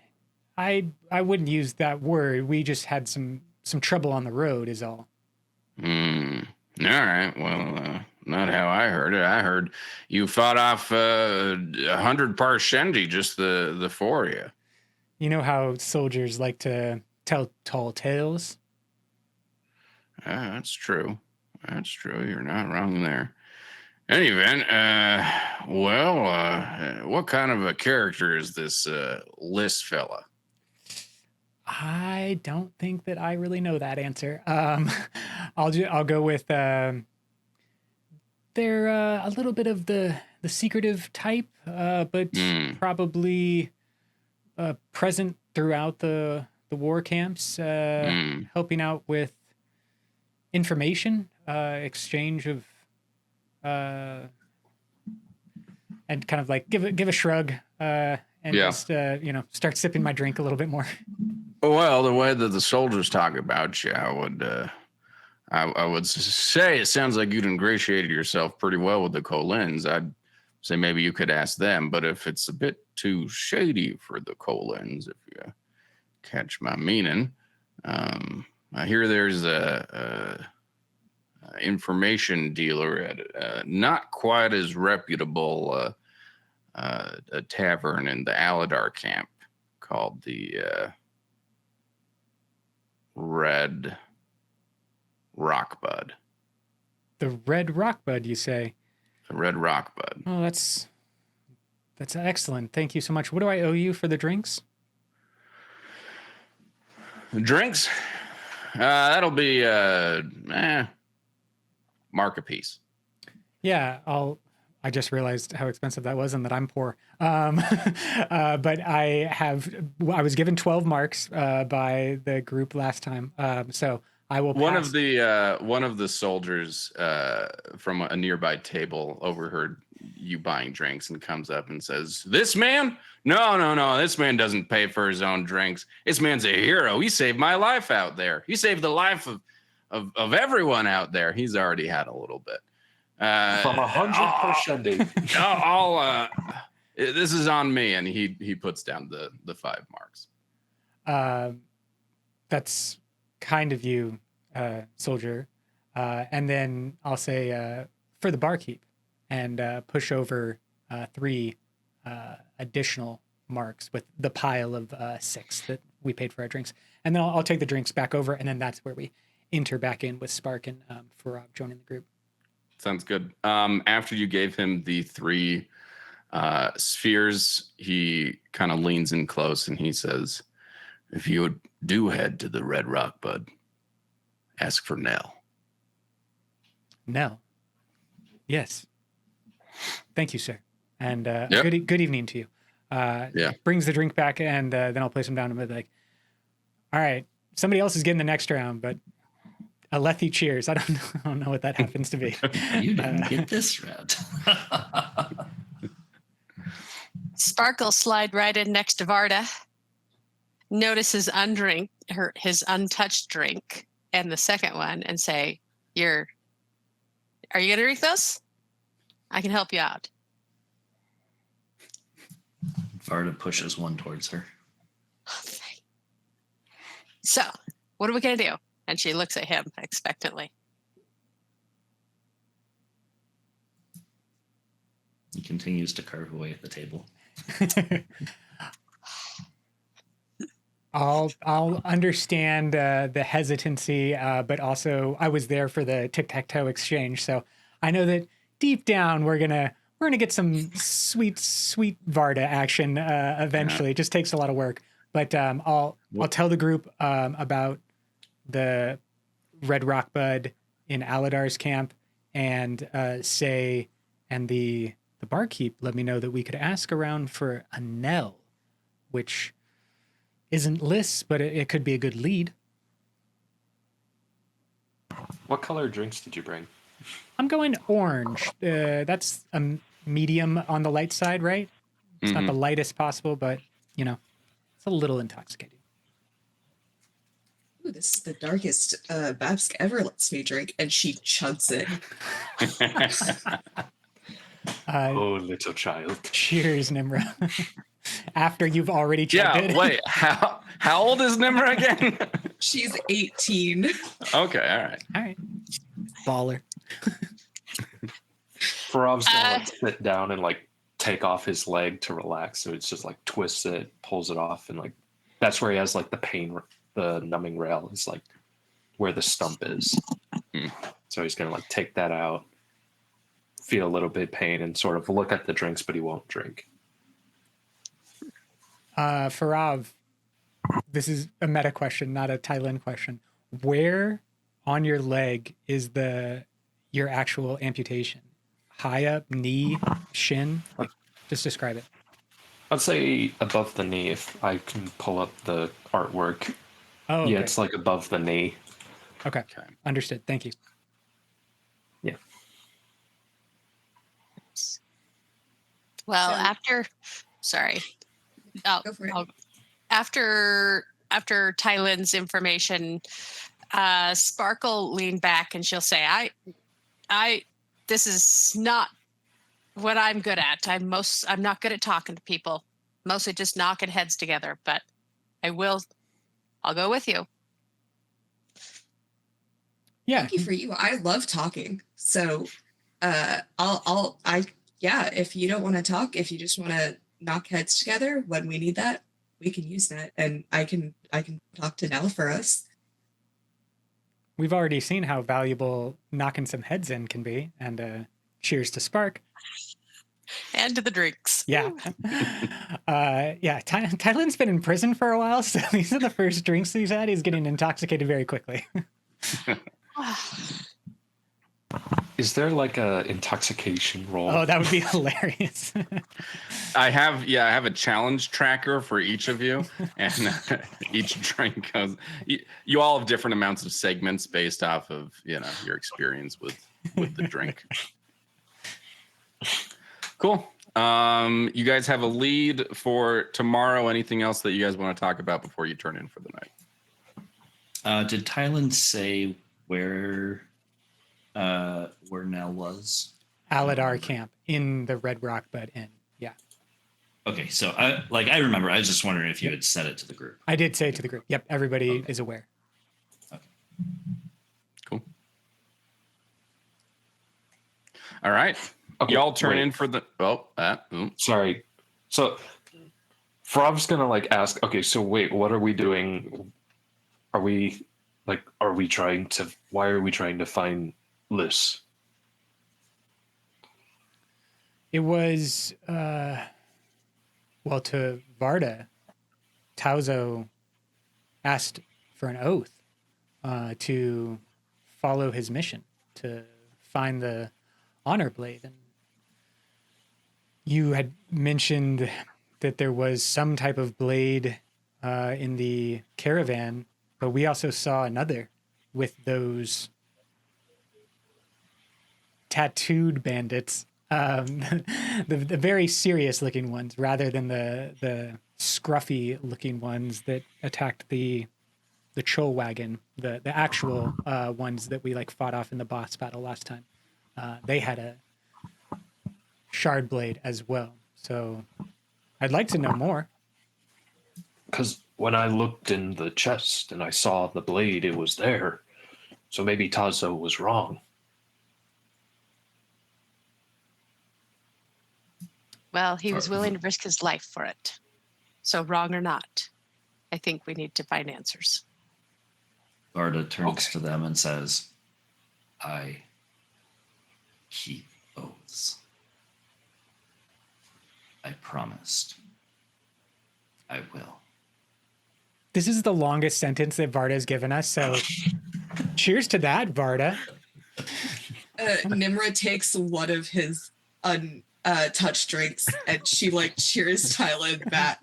wouldn't use that word. We just had some trouble on the road, is all. All right. Well, not how I heard it. I heard you fought off 100 Parshendi, just the four of you. You know how soldiers like to tell tall tales? That's true. That's true. You're not wrong there. In any event, what kind of a character is this Liss fella? I don't think that I really know that answer. I'll go with they're a little bit of the secretive type, but probably present throughout the war camps, helping out with information, exchange of, and kind of like give a shrug, and just start sipping my drink a little bit more. Well, the way that the soldiers talk about you, I would say it sounds like you'd ingratiated yourself pretty well with the Colins. I'd say maybe you could ask them, but if it's a bit too shady for the Colins, if you catch my meaning, I hear there's a information dealer at not quite as reputable a tavern in the Aladar camp called the Red Rockbud. The Red Rockbud, you say? The Red Rockbud. Oh, that's excellent. Thank you so much. What do I owe you for the drinks? Drinks? That'll be mark a piece. Yeah, I just realized how expensive that was and that I'm poor. But I was given 12 marks by the group last time. So I will pass. One of the soldiers from a nearby table overheard you buying drinks and comes up and says, "This man? No. This man doesn't pay for his own drinks. This man's a hero. He saved my life out there. He saved the life of everyone out there. He's already had a little bit." From 100 Parshendi. This is on me, and he puts down the 5 marks. That's kind of you, soldier. And then I'll say for the barkeep, and push over 3 additional marks with the pile of 6 that we paid for our drinks. And then I'll take the drinks back over, and then that's where we enter back in with Spark and Farav joining the group. Sounds good. After you gave him the 3 spheres, he kind of leans in close and he says, "If you do head to the Red Rock, bud, ask for Nell." Nell. Yes. Thank you, sir. And Yep. good evening to you. Yeah. brings the drink back, and then I'll place him down and be like, all right, somebody else is getting the next round, but Alethi cheers. I don't know what that happens to be. You didn't get this round. Sparkle slide right in next to Vardah. Notice his his untouched drink, and the second one, and say, "Are you gonna drink those? I can help you out." Vardah pushes one towards her. So, what are we gonna do? And she looks at him expectantly. He continues to carve away at the table. I'll understand the hesitancy, but also I was there for the tic-tac-toe exchange, so I know that deep down we're gonna get some sweet Vardah action eventually. It just takes a lot of work, but I'll tell the group about the Red Rock Bud in Aladar's camp, and say, and the barkeep let me know that we could ask around for a Nell, which isn't Liss, but it could be a good lead. What color drinks did you bring? I'm going orange. That's a medium on the light side, right? It's not the lightest possible, but it's a little intoxicating. Ooh, this is the darkest Babsk ever lets me drink, and she chugs it. Oh, little child. Cheers, Nmra. After you've already chugged it. Wait, how old is Nmra again? She's 18. Okay, all right. All right. Baller. Farav's gonna sit down and take off his leg to relax, so it's just twists it, pulls it off, and that's where he has the pain, the numbing rail is where the stump is. So he's gonna take that out, feel a little bit of pain, and sort of look at the drinks, but he won't drink. Farav, this is a meta question, not a Tylin question. Where on your leg is your actual amputation? High up, knee, shin? Just describe it. I'd say above the knee, if I can pull up the artwork. Oh, yeah, okay. it's above the knee. Okay. Understood. Thank you. Yeah. Well, So- Go for it. After Tylin's information, Sparkle leaned back and she'll say, I this is not what I'm good at. I'm not good at talking to people. Mostly just knocking heads together, but I'll go with you. Yeah. Lucky for you, I love talking. So if you don't want to talk, if you just want to knock heads together when we need that, we can use that. And I can talk to Nell for us. We've already seen how valuable knocking some heads in can be. And cheers to Spark. And to the drinks. Yeah. Tylin's been in prison for a while, so these are the first drinks he's had. He's getting intoxicated very quickly. Is there a intoxication roll? Oh, that would be hilarious. I have a challenge tracker for each of you, and each drink goes. You all have different amounts of segments based off of your experience with the drink. Cool. You guys have a lead for tomorrow. Anything else that you guys want to talk about before you turn in for the night? Did Tylin say where Nell was? Aladar camp in the Red Rock Bud Inn. Yeah. Okay, so I remember. I was just wondering if you had said it to the group. I did say it to the group. Yep, everybody is aware. Okay. Cool. All right. Okay, Y'all turn wait. in for the. Sorry. So Farav's gonna ask. Okay, so wait, what are we doing? Are we trying to? Why are we trying to find Liss? It was, to Vardah, Taszo asked for an oath to follow his mission, to find the honor blade. And you had mentioned that there was some type of blade in the caravan, but we also saw another with those tattooed bandits, the very serious looking ones, rather than the scruffy looking ones that attacked the Chull wagon, the actual ones that we like fought off in the boss battle last time. They had a shard blade as well. So I'd like to know more. Because when I looked in the chest and I saw the blade, it was there. So maybe Taszo was wrong. Well, he was willing to risk his life for it. So wrong or not, I think we need to find answers. Vardah turns to them and says, I keep oaths. I promised. I will. This is the longest sentence that Vardah's given us, so cheers to that, Vardah. Nmra takes one of his touch drinks and she like cheers Tylin back.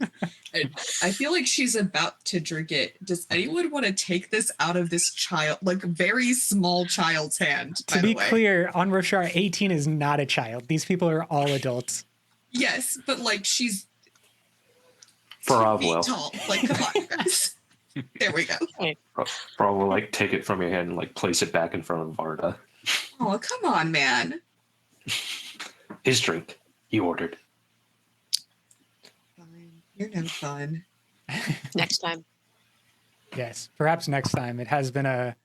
And I feel like she's about to drink it. Does anyone want to take this out of this child, like very small child's hand? To be clear, on Roshar, 18 is not a child. These people are all adults. Yes, but like she's Farav 2 feet will. tall. Like, come on, guys. There we go. Farav will like take it from your hand and like place it back in front of Vardah. Oh, come on, man. His drink, he ordered. Fine. You're no fun. Next time. Yes, perhaps next time. It has been a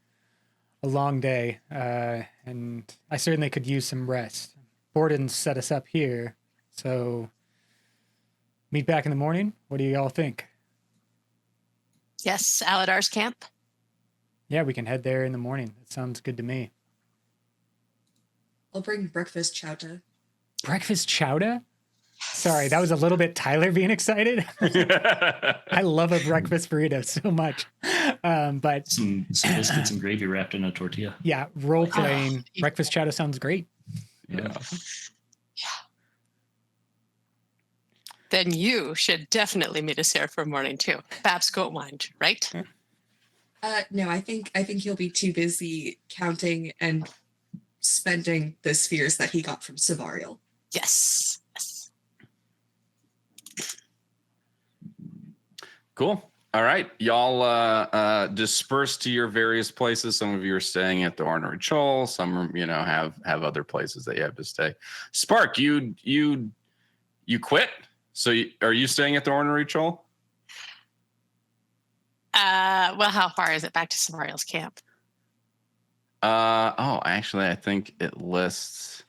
long day, and I certainly could use some rest. Borden set us up here, so meet back in the morning. What do you all think? Yes, Aladar's camp. Yeah, we can head there in the morning. That sounds good to me. I'll bring breakfast, Chouta. Breakfast chowder? Sorry, that was a little bit Tyler being excited. I love a breakfast burrito so much. But Some biscuits and gravy wrapped in a tortilla. yeah, role playing breakfast chowder sounds great. Yeah. Then you should definitely meet us here for morning too. Babs won't mind, right? No, I think he'll be too busy counting and spending the spheres that he got from Savariel. Yes. Yes. Cool. All right. Y'all disperse to your various places. Some of you are staying at the Ornery Chull. Some, have other places that you have to stay. Spark, you quit? So are you staying at the Ornery Chull? Well, how far is it back to Savariel's camp? Actually, I think it lists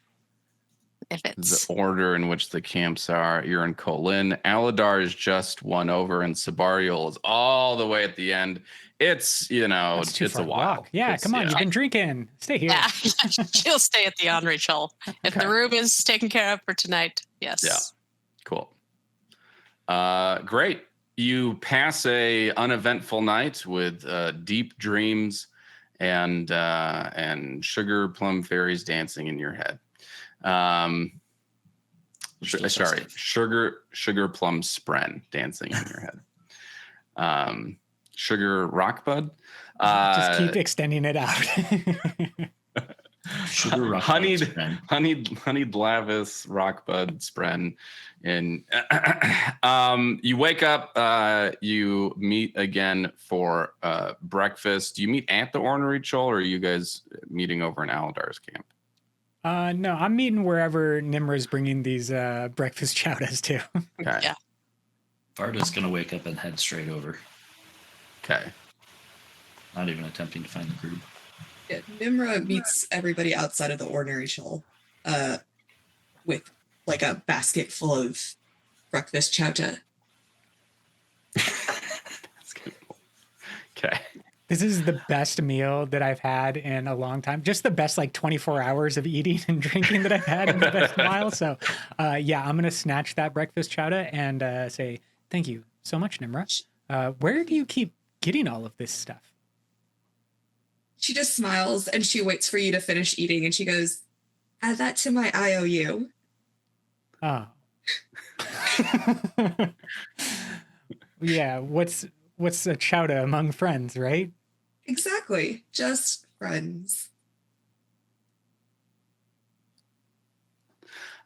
If it's the order in which the camps are. You're in Colin. Aladar is just one over, and Sabariel is all the way at the end. It's, That's too it's far a to while. walk. Yeah, come on. You've been drinking. Stay here. yeah, she'll stay at the Ornery Chull. If the room is taken care of for tonight, yes. Yeah. Cool. Great. You pass a uneventful night with deep dreams and sugar plum fairies dancing in your head. Sorry, sugar plum spren dancing in your head. Sugar rock bud. Just keep extending it out. Sugar rock honeyed spren. lavis rock bud spren. And you wake up, you meet again for breakfast. Do you meet at the Ornery Chull, or are you guys meeting over in Aladar's camp? No, I'm meeting wherever Nmra's bringing these breakfast chowdas to. Okay. Yeah. Vardah's going to wake up and head straight over, Okay. not even attempting to find the group. Yeah, Nmra meets everybody outside of the Ornery Chull with like a basket full of breakfast chowta. That's good. Okay. This is the best meal that I've had in a long time. Just the best 24 hours of eating and drinking that I've had in the best while. So yeah, I'm going to snatch that breakfast chowda and say, thank you so much, Nmra. Where do you keep getting all of this stuff? She just smiles and she waits for you to finish eating and she goes, add that to my IOU. Oh. Yeah, what's a chowda among friends, right? Exactly. Just friends.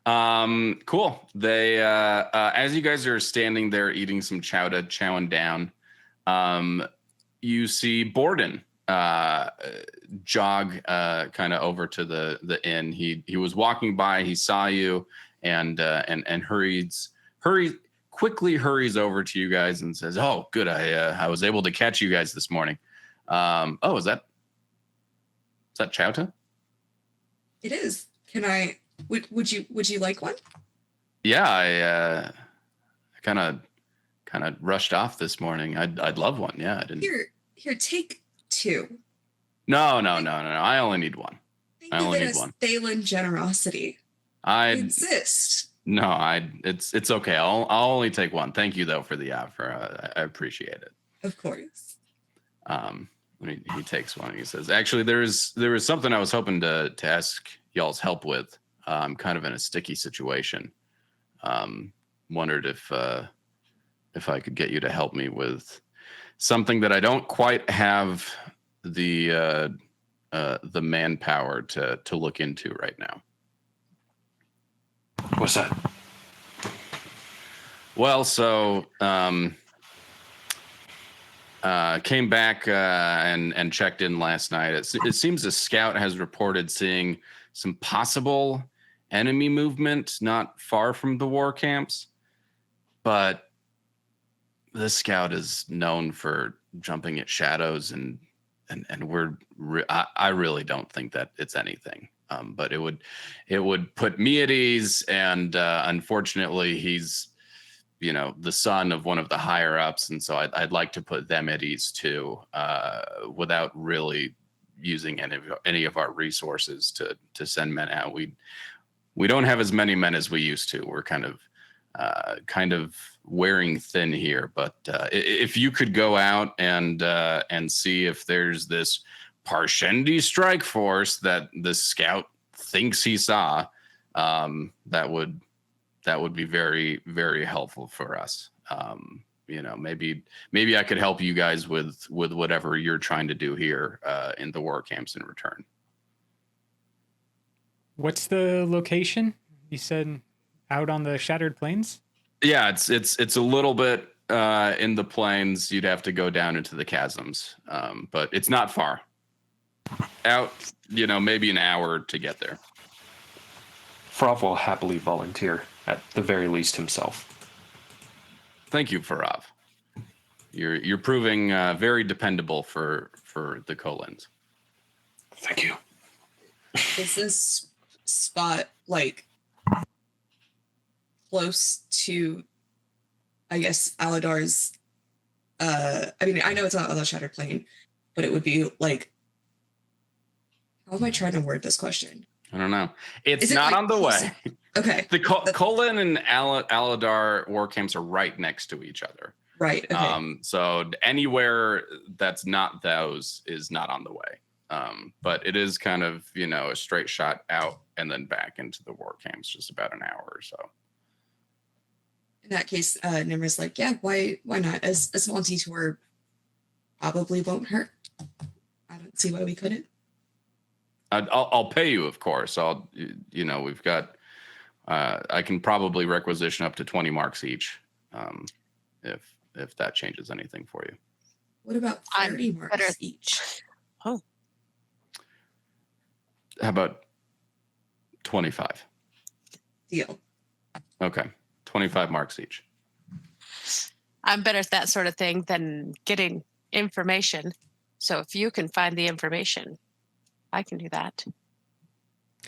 Cool. They as you guys are standing there eating some chowda, chowing down, you see Borden jog kind of over to the inn. He was walking by, he saw you, and quickly hurries over to you guys and says, "Oh, good. I was able to catch you guys this morning." Oh, is that Chouta? It is. Can I? Would you like one? Yeah, I kind of rushed off this morning. I'd love one. Yeah, I didn't. Here, take 2. No. I only need one. Think I of only it need as one. Thalen generosity. I insist. No, it's okay. I'll only take one. Thank you though for the offer. I appreciate it. Of course. He takes one. He says, "Actually, there was something I was hoping to ask y'all's help with. I'm kind of in a sticky situation. Wondered if I could get you to help me with something that I don't quite have the manpower to look into right now." What's that? Well, so came back and checked in last night. It seems a scout has reported seeing some possible enemy movement not far from the war camps, but this scout is known for jumping at shadows, and I really don't think that it's anything. But it would put me at ease, and unfortunately, he's the son of one of the higher ups, and so I'd like to put them at ease too, without really using any of our resources to send men out. We don't have as many men as we used to. We're kind of wearing thin here. But if you could go out and see if there's this Parshendi strike force that the scout thinks he saw, that would be very, very helpful for us. Maybe I could help you guys with whatever you're trying to do here in the war camps in return. What's the location? You said out on the Shattered Plains? Yeah, it's a little bit in the plains. You'd have to go down into the chasms, but it's not far. Out, maybe an hour to get there. Farav will happily volunteer, at the very least himself. Thank you, Farav. You're proving very dependable for the Colons. Thank you. Is this spot close to, I guess, Aladar's? I know it's not on the Shattered Plane, but it would be how am I trying to word this question? I don't know. It's Is not it, on the way. Okay. The Colon and Aladar war camps are right next to each other. Right. Okay. So anywhere that's not those is not on the way. But it is kind of, a straight shot out and then back into the war camps, just about an hour or so. In that case, Nmra's like, yeah, why not? A small detour probably won't hurt. I don't see why we couldn't. I'll pay you, of course. We've got, I can probably requisition up to 20 marks each, if that changes anything for you. What about 30 marks each? Oh. How about 25? Deal. Okay. 25 marks each. I'm better at that sort of thing than getting information. So if you can find the information, I can do that.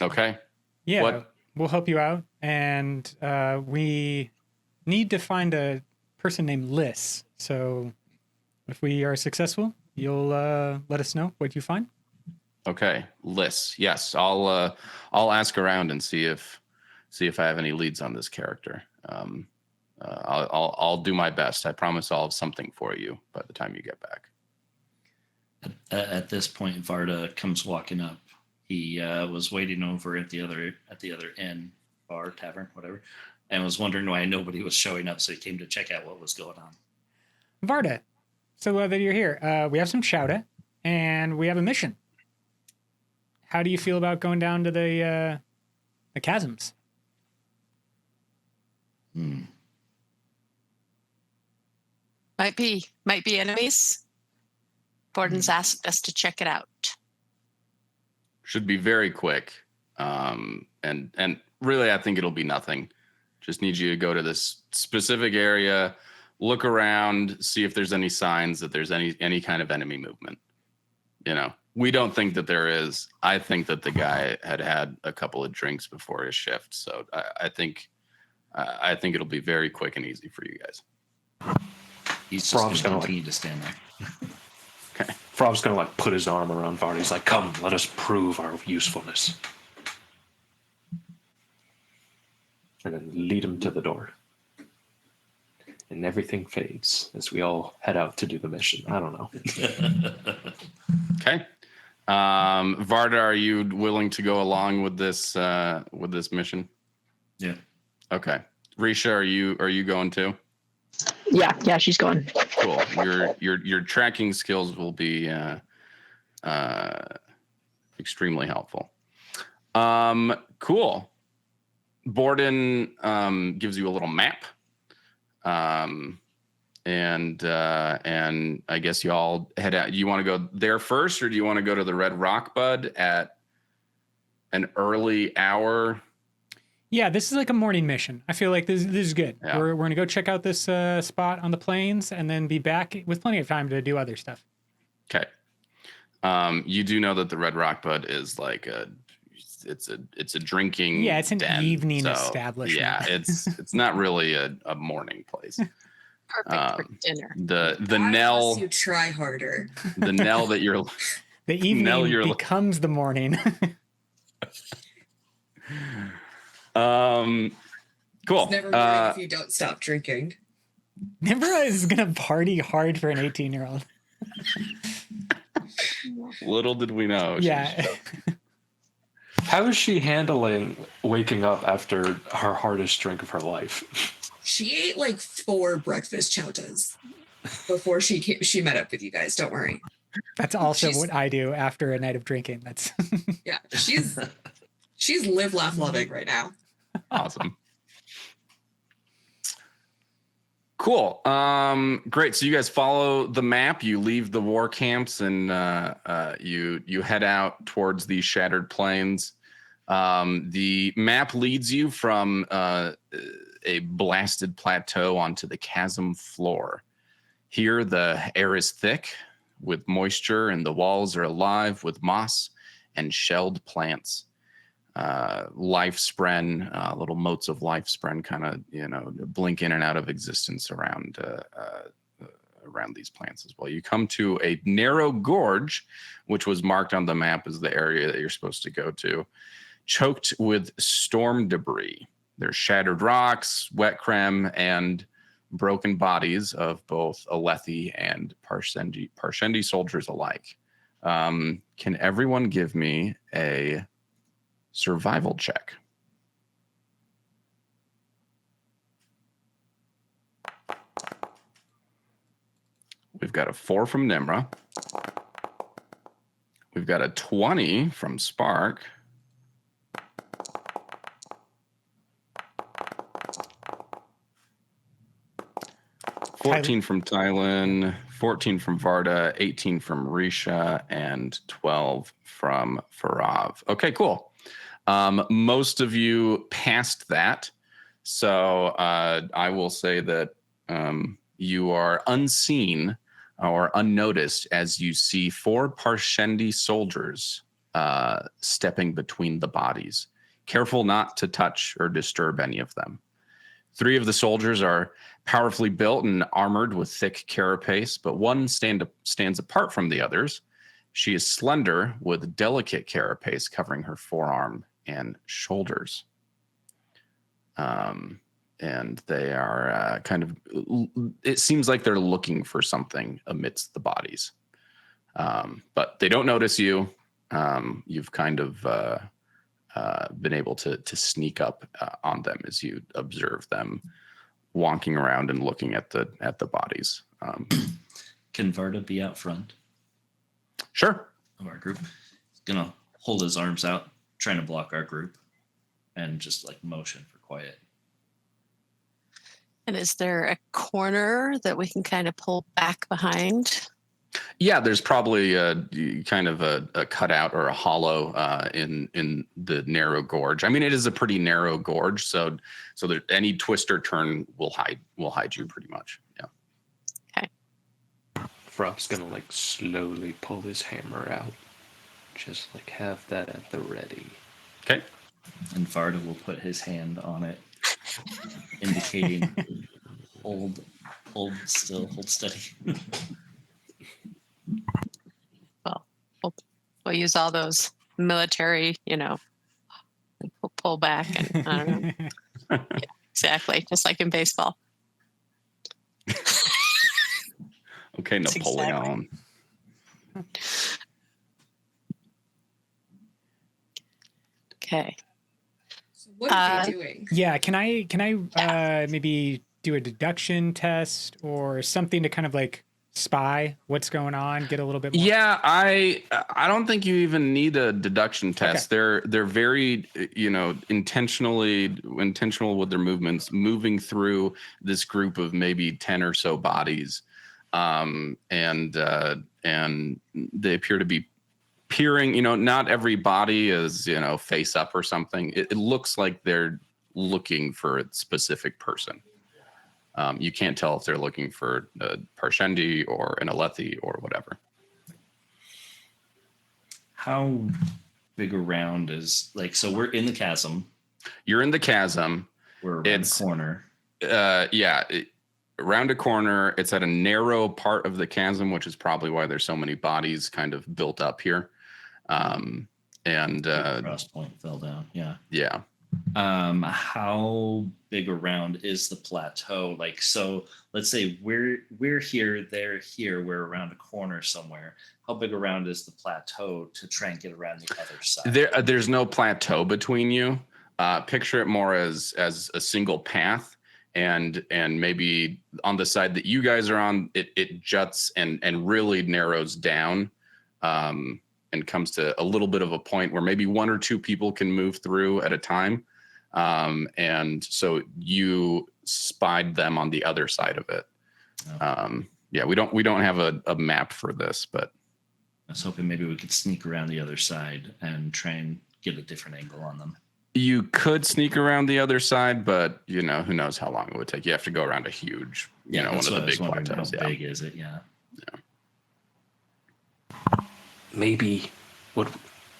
Okay. Yeah, we'll help you out. And we need to find a person named Liz. So if we are successful, you'll let us know what you find. Okay, Liz. Yes, I'll ask around and see if I have any leads on this character. I'll do my best. I promise I'll have something for you by the time you get back. At this point, Vardah comes walking up. He was waiting over at the other inn, bar, tavern, whatever, and was wondering why nobody was showing up, so he came to check out what was going on. Vardah, so glad that you're here. We have some Chouta, and we have a mission. How do you feel about going down to the chasms? Might be enemies. Borden's asked us to check it out. Should be very quick. And really, I think it'll be nothing. Just need you to go to this specific area, look around, see if there's any signs that there's any kind of enemy movement. You know, we don't think that there is. I think that the guy had a couple of drinks before his shift, so I think it'll be very quick and easy for you guys. He's just Rob's going gonna to continue to stand there. Okay. Frav's gonna like put his arm around Vardah. He's like, "Come, let us prove our usefulness," and then lead him to the door. And everything fades as we all head out to do the mission. I don't know. Okay. Vardah, are you willing to go along with this mission? Yeah. Okay. Risha, are you going too? Yeah, she's going. Cool. Your tracking skills will be extremely helpful. Cool. Borden gives you a little map. And I guess you all head out. Do you want to go there first, or do you want to go to the Red Rock Bud at an early hour? Yeah, this is like a morning mission. I feel like this is good. Yeah. We're going to go check out this spot on the plains and then be back with plenty of time to do other stuff. Okay. You do know that the Red Rock Bud is like it's a drinking. Yeah, it's an den, evening so, establishment. Yeah, it's not really a morning place. Perfect for dinner. The God knell bless you try harder. the knell that you're The evening Nell, you're- becomes the morning. cool. It's never morning if you don't stop drinking. Nmra is going to party hard for an 18-year-old. Little did we know. Yeah. How is she handling waking up after her hardest drink of her life? She ate like 4 breakfast choutas before she met up with you guys. Don't worry. That's also She's- what I do after a night of drinking. That's Yeah, she's live, laugh, loving right now. Awesome. Cool. Great. So you guys follow the map. You leave the war camps and you head out towards these shattered plains. The map leads you from a blasted plateau onto the chasm floor. Here, the air is thick with moisture, and the walls are alive with moss and shelled plants. Life spren, little motes of life spren kind of, blink in and out of existence around these plants as well. You come to a narrow gorge, which was marked on the map as the area that you're supposed to go to, choked with storm debris. There's shattered rocks, wet creme, and broken bodies of both Alethi and Parshendi soldiers alike. Can everyone give me a survival check? We've got a 4 from Nmra. We've got a 20 from Spark. Tylin. 14 from Tylin, 14 from Vardah, 18 from Risha, and 12 from Farav. Okay, cool. Most of you passed that. So I will say that you are unseen or unnoticed as you see 4 Parshendi soldiers stepping between the bodies. Careful not to touch or disturb any of them. 3 of the soldiers are powerfully built and armored with thick carapace, but one stands apart from the others. She is slender with delicate carapace covering her forearm and shoulders. And they are it seems like they're looking for something amidst the bodies. But they don't notice you. You've kind of been able to sneak up on them as you observe them walking around and looking at the bodies. Can Vardah be out front Sure. of our group? He's gonna hold his arms out, trying to block our group, and just like motion for quiet. And is there a corner that we can kind of pull back behind? Yeah, there's probably a kind of a cutout or a hollow in the narrow gorge. I mean, it is a pretty narrow gorge, so that any twist or turn will hide you pretty much. Yeah. Farav's gonna like slowly pull his hammer out. Just like have that at the ready. Okay. And Vardah will put his hand on it, indicating hold still, hold steady. Well, we'll use all those military, we'll pull back and I don't know. Yeah, exactly, just like in baseball. Okay, That's Napoleon. Okay. So what are they doing? Yeah, can I maybe do a deduction test or something to kind of like spy what's going on, get a little bit more? Yeah, I don't think you even need a deduction test. Okay. They're very intentional with their movements, moving through this group of maybe 10 or so bodies, and they appear to be peering. Not every body is face up or something. It looks like they're looking for a specific person. You can't tell if they're looking for a Parshendi or an Alethi or whatever. How big around is so we're in the chasm. You're in the chasm. We're around the corner. Around a corner. It's at a narrow part of the chasm, which is probably why there's so many bodies kind of built up here. Cross point fell down. Yeah. Yeah. How big around is the plateau? So let's say we're here, they're here, we're around a corner somewhere. How big around is the plateau to try and get around the other side? There's no plateau between you. Picture it more as a single path, and maybe on the side that you guys are on, it juts and really narrows down, and comes to a little bit of a point where maybe one or two people can move through at a time. And so you spied them on the other side of it. Oh. We don't have a map for this, but I was hoping maybe we could sneak around the other side and try and get a different angle on them. you could sneak around the other side, but who knows how long it would take. You have to go around a huge, one of the big plateaus. How big is it? Yeah. Maybe would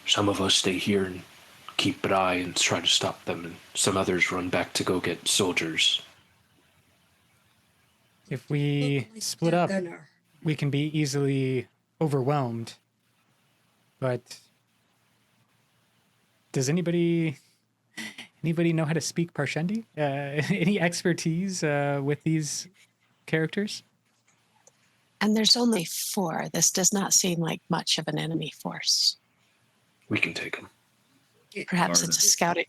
some of us stay here and keep an eye and try to stop them, and some others run back to go get soldiers. If we split up, we can be easily overwhelmed. But does anybody know how to speak Parshendi? Any expertise with these characters? And there's only 4. This does not seem like much of an enemy force. We can take them. Perhaps it's a scouting.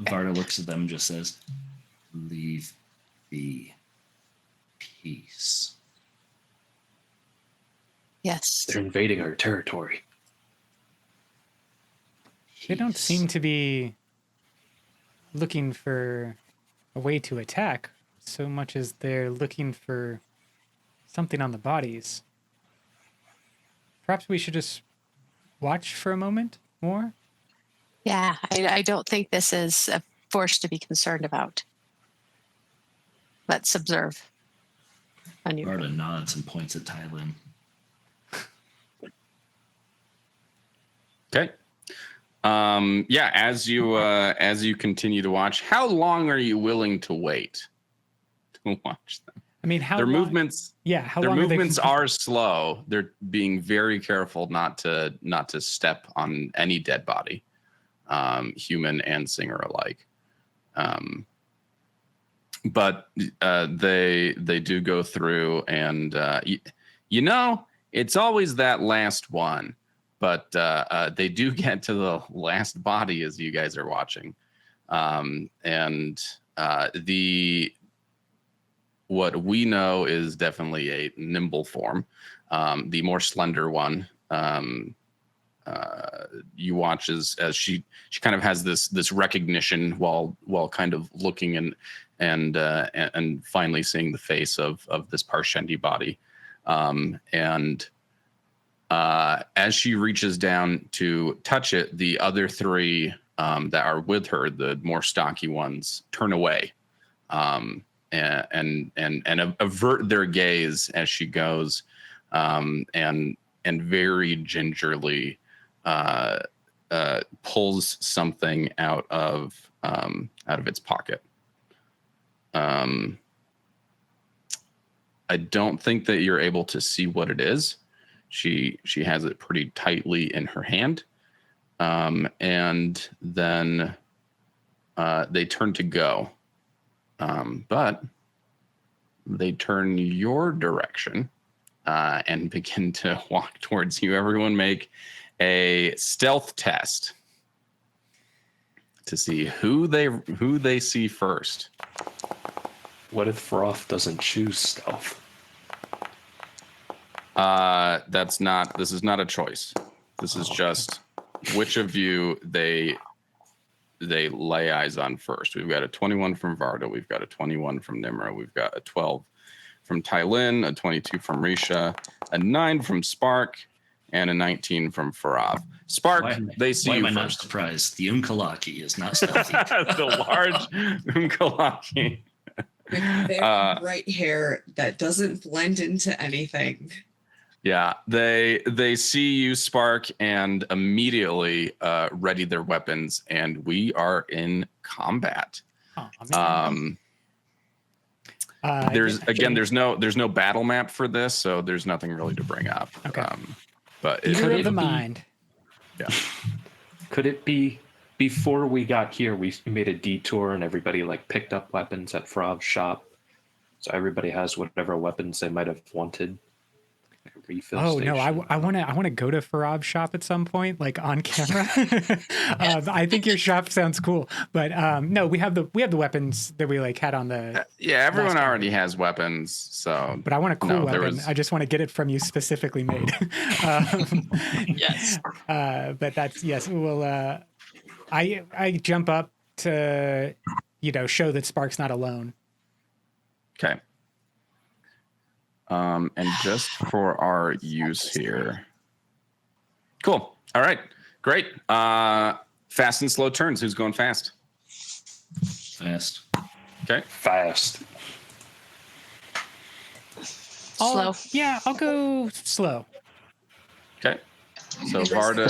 Vardah looks at them and just says, "Leave be. Peace." Yes. They're invading our territory. They don't seem to be looking for a way to attack so much as they're looking for something on the bodies. Perhaps we should just watch for a moment more? Yeah, I don't think this is a force to be concerned about. Let's observe. Vardah nods and points at Tylin. Okay. As you continue to watch, how long are you willing to wait to watch them? I mean, how their long, movements? Yeah, how their long movements are they? are slow. They're being very careful not to step on any dead body, human and singer alike. But they do go through, and it's always that last one. but they do get to the last body as you guys are watching, and what we know is definitely a nimble form. The more slender one, you watch as she kind of has this recognition while kind of looking and finally seeing the face of this Parshendi body, and as she reaches down to touch it, the other three that are with her, the more stocky ones, turn away. And avert their gaze as she goes, and very gingerly pulls something out of its pocket. I don't think that you're able to see what it is. She has it pretty tightly in her hand, and then they turn to go. But they turn your direction and begin to walk towards you. Everyone make a stealth test to see who they see first. What if Farav doesn't choose stealth? This is not a choice. This is just which of you they lay eyes on first. We've got a 21 from Vardah. We've got a 21 from Nmra. We've got a 12 from Tylin, a 22 from Risha, a 9 from Spark, and a 19 from Farav. Spark, they see you first. Why am I not surprised? The Unkalaki is not stealthy. The large Unkalaki. With very bright hair that doesn't blend into anything. Yeah, they see you, Spark, and immediately ready their weapons, and we are in combat. Oh, man. There's no battle map for this, so there's nothing really to bring up. Okay. But Theater of the mind. Yeah. Could it be before we got here, we made a detour and everybody like picked up weapons at Farav's shop, so everybody has whatever weapons they might have wanted. Oh no, I want to go to Farav's shop at some point, like on camera. I think your shop sounds cool, but no, we have the weapons that we like had on the. Yeah, everyone already has weapons, so. But I want a cool weapon. I just want to get it from you specifically made. Yes. But that's yes. We'll. I jump up to, show that Spark's not alone. Okay. And just for our use here. Cool. All right. Great. Fast and slow turns. Who's going fast? Fast. Okay. Fast. Slow. Yeah, I'll go slow. Okay. So Vardah,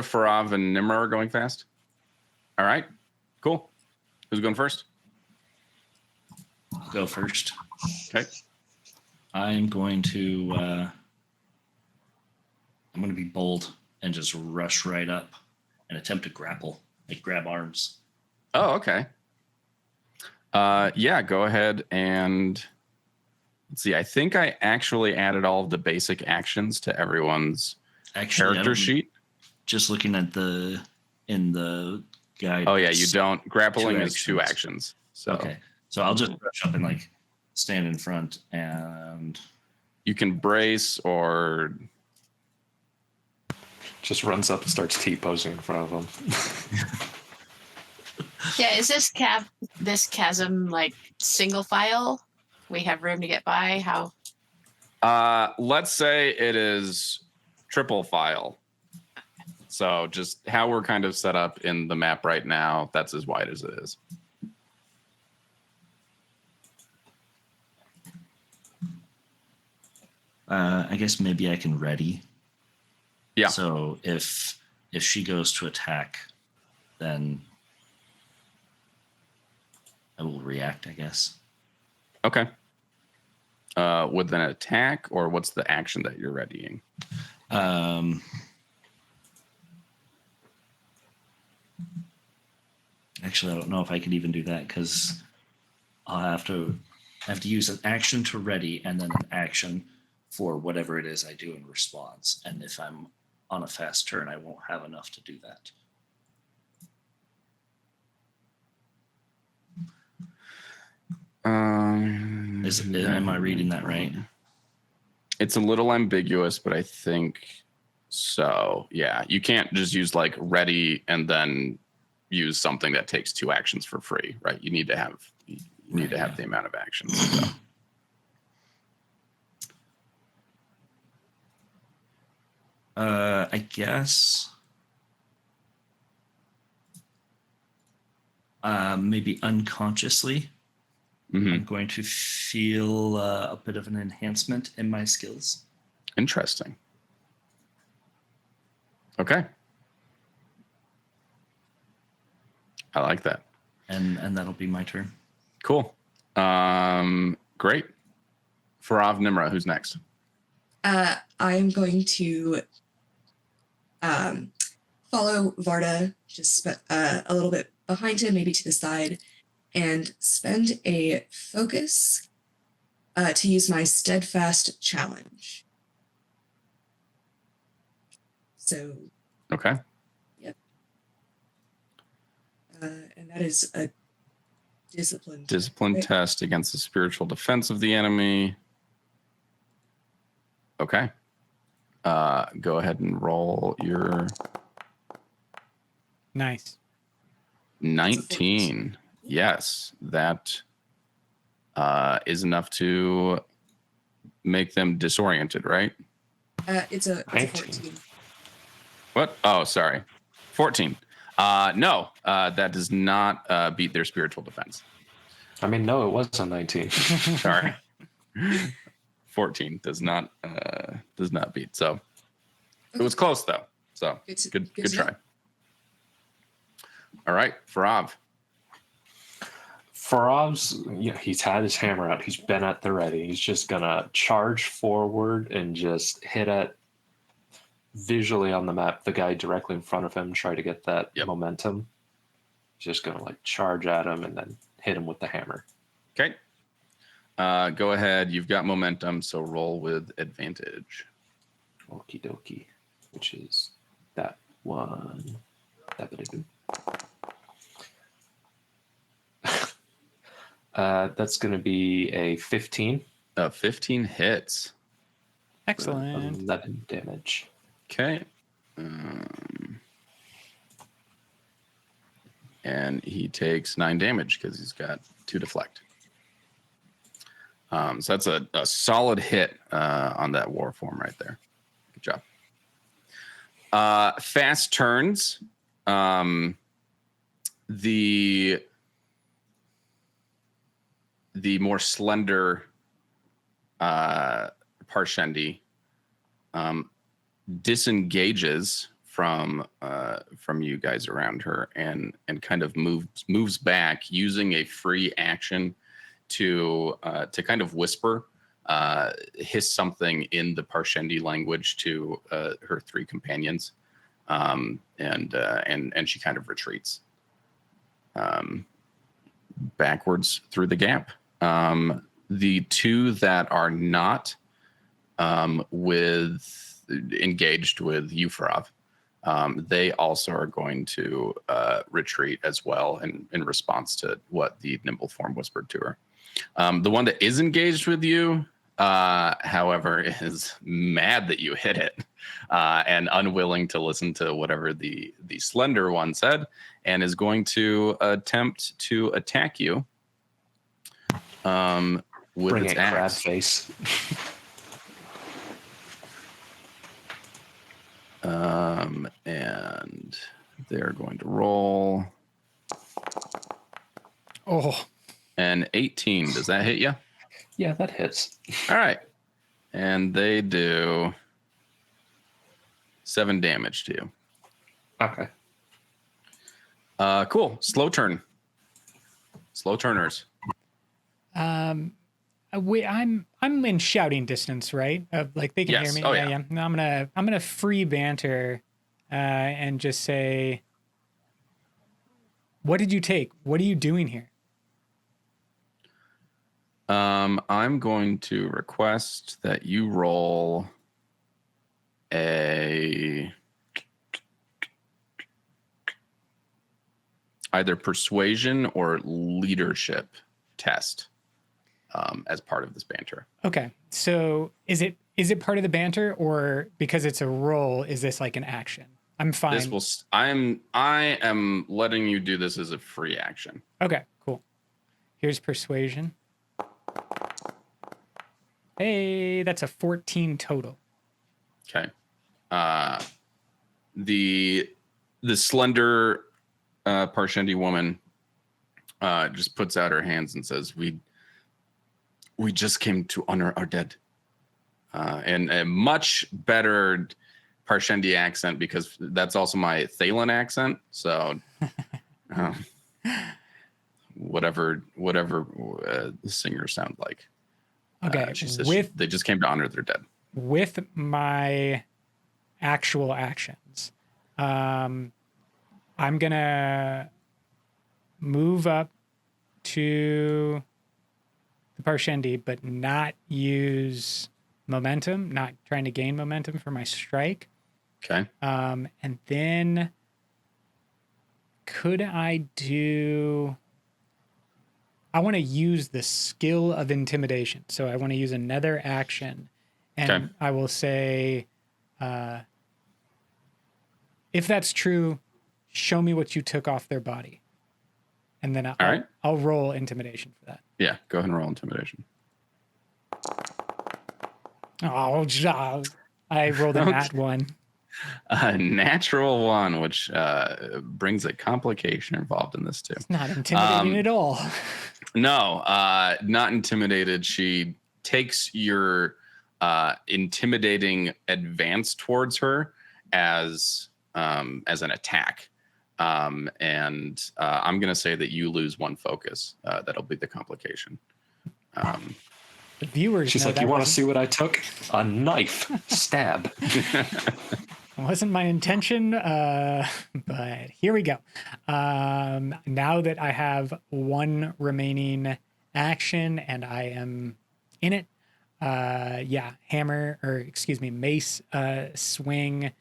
Farav, and Nmra are going fast. All right. Cool. Who's going first? Go first. Okay. I'm going to be bold and just rush right up and attempt to grapple, like grab arms. Oh, okay. Yeah, go ahead and let's see. I think I actually added all of the basic actions to everyone's character sheet. Just looking at in the guide. Oh yeah, you don't. Grappling is 2 actions. So okay. So I'll just rush up and like stand in front, and you can brace or just runs up and starts T-posing in front of him. Yeah, is this chasm like single file? We have room to get by. How? Let's say it is triple file. So just how we're kind of set up in the map right now, that's as wide as it is. I guess maybe I can ready. Yeah. So if she goes to attack, then I will react, I guess. Okay. With an attack, or what's the action that you're readying? Actually, I don't know if I can even do that because I'll have to use an action to ready and then an action for whatever it is I do in response. And if I'm on a fast turn, I won't have enough to do that. Am I reading that right? It's a little ambiguous, but I think so. Yeah, you can't just use like ready and then use something that takes 2 actions for free, right? You need to have the amount of actions. So. I guess maybe unconsciously, I'm going to feel a bit of an enhancement in my skills. Interesting. Okay. I like that. And that'll be my turn. Cool. Great. Farav, Nmra, who's next? I'm going to follow Vardah just a little bit behind him, maybe to the side, and spend a focus to use my steadfast challenge. So. Okay. Yep. And that is a discipline. Discipline test against the spiritual defense of the enemy. Okay. Go ahead and roll your Nice. 19. Yes, that is enough to make them disoriented, right? It's a 14. What? Oh, sorry. 14. No, that does not beat their spiritual defense. I mean, no, it was a 19. Sorry. 14 does not beat. So it was close though. So good try. All right, Farav. Farav's, he's had his hammer out. He's been at the ready. He's just gonna charge forward and just hit at visually on the map the guy directly in front of him. Try to get that momentum. He's just gonna like charge at him and then hit him with the hammer. Okay. Go ahead. You've got momentum, so roll with advantage. Okie dokie, which is that one. That's going to be a 15. 15 hits. Excellent. 11 damage. Okay. And he takes 9 damage because he's got 2 deflect. So that's a solid hit on that war form right there. Good job. Fast turns. The more slender Parshendi disengages from you guys around her and kind of moves back using a free action to kind of whisper, hiss something in the Parshendi language to her 3 companions, and she kind of retreats backwards through the gap. The 2 that are not engaged with Farav, they also are going to retreat as well in response to what the nimble form whispered to her. The one that is engaged with you, however, is mad that you hit it and unwilling to listen to whatever the slender one said, and is going to attempt to attack you with Bring its it, crab axe. face. And they're going to roll an 18. Does that hit you? Yeah, that hits. All right. And they do 7 damage to you. Okay. Cool. Slow turn. Slow turners. I'm in shouting distance, right? Like they can Yes. hear me. Oh, yeah. yeah. No, I'm gonna free banter, and just say, "What did you take? What are you doing here?" I'm going to request that you roll a either persuasion or leadership test as part of this banter. Okay. So is it part of the banter, or because it's a roll, is this like an action? I'm fine. This will. I am letting you do this as a free action. Okay, cool. Here's persuasion. Hey, that's a 14 total. Okay. The slender Parshendi woman just puts out her hands and says, "We just came to honor our dead." And a much better Parshendi accent, because that's also my Tylin accent. So whatever the singers sound like. Okay. She says they just came to honor their dead. With my actual actions, I'm gonna move up to the Parshendi, but not use momentum, not trying to gain momentum for my strike. Okay. And then could I want to use the skill of intimidation. So I want to use another action, and Okay. I will say, if that's true, show me what you took off their body. And then I'll roll intimidation for that. Yeah, go ahead and roll intimidation. Oh, I rolled a nat one. A natural one, which brings a complication involved in this too. It's not intimidating at all. No, not intimidated. She takes your intimidating advance towards her as an attack. And I'm going to say that you lose one focus. That'll be the complication. The viewers She's know like, that you want to wasn't- see what I took? A knife. Stab. wasn't my intention, but here we go. Now that I have one remaining action and I am in it, mace swing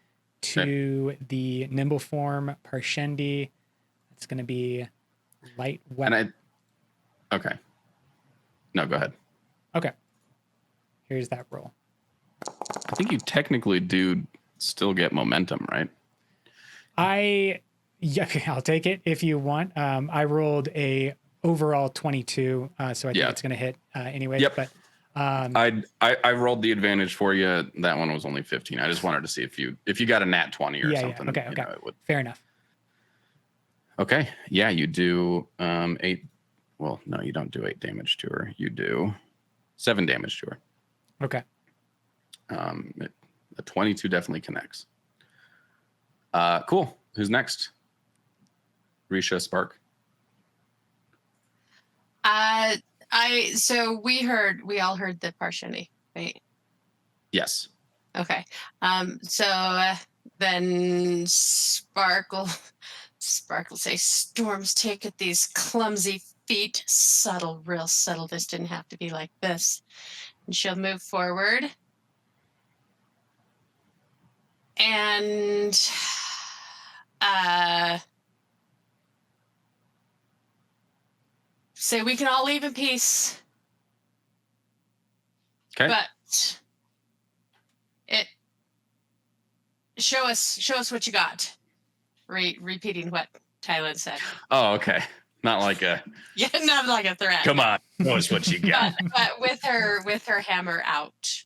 to the nimble form Parshendi. It's going to be light weapon. Okay. No, go ahead. Okay. Here's that roll. I think you technically do still get momentum, right? I'll take it if you want. I rolled a overall 22, so I think it's going to hit anyway. Yep. But I rolled the advantage for you. That one was only 15. I just wanted to see if you got a nat 20 or something. Okay. You know, it would... Fair enough. Okay. Yeah, you do 8. Well, no, you don't do 8 damage to her. You do 7 damage to her. Okay. A 22 definitely connects. Cool. Who's next? Risha, Spark. So we all heard the Parshendi, right? Yes. Okay. Then Sparkle say, Storms take at these clumsy feet. Subtle, real subtle. This didn't have to be like this. And she'll move forward. And say we can all leave in peace. Okay. But show us what you got. Repeating what Tylin said. Oh, okay. Not like a... Yeah, not like a threat. Come on, show us what you got. but with her hammer out.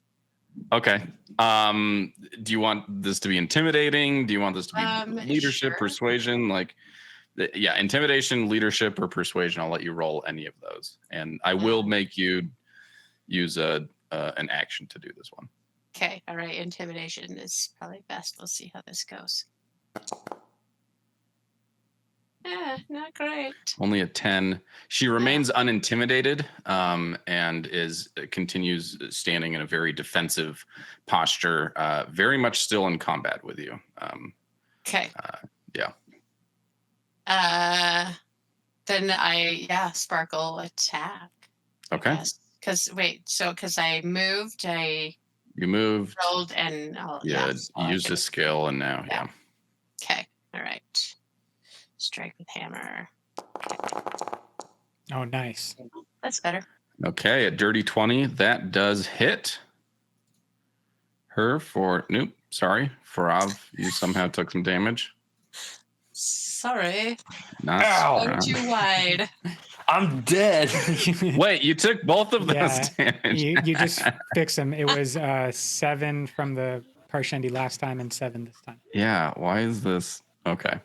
Okay. Do you want this to be intimidating? Do you want this to be leadership, sure. persuasion? Like, yeah, intimidation, leadership, or persuasion. I'll let you roll any of those, and I will make you use an action to do this one. Okay. All right. Intimidation is probably best. Let's see how this goes. Not great. Only a 10. She remains unintimidated, and continues standing in a very defensive posture, very much still in combat with you. Okay. Yeah. Then Sparkle attack. Okay. Yes. because I moved, I You moved. rolled, and Yeah, so you I used a can- skill, and now, Yeah. yeah. Okay, all right. Strike with hammer. Oh, nice. That's better. Okay, a dirty 20. That does hit her for. Nope, sorry. Farav, you somehow took some damage. Sorry, Not Ow. I'm Farav. too wide. I'm dead. Wait, you took both of those Yeah, damage. you just fix them. It was 7 from the Parshendi last time and 7 this time. Yeah, why is this? Okay.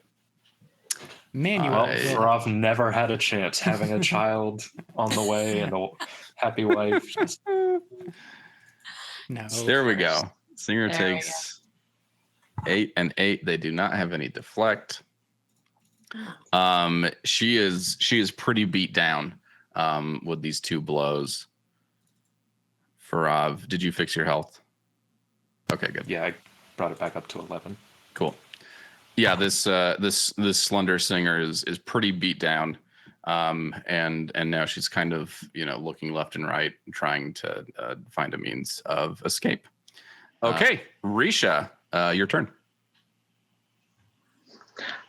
Manual. Well, Right. Farav never had a chance having a child on the way and a happy wife. Just- No. There we First. go. Singer There we takes 8 and 8. They do not have any deflect. She is pretty beat down with these 2 blows. Farav, did you fix your health? Okay, good. yeah, I brought it back up to 11. Cool. Yeah, this slender singer is pretty beat down. And now she's kind of, looking left and right, trying to find a means of escape. Okay, Risha, your turn.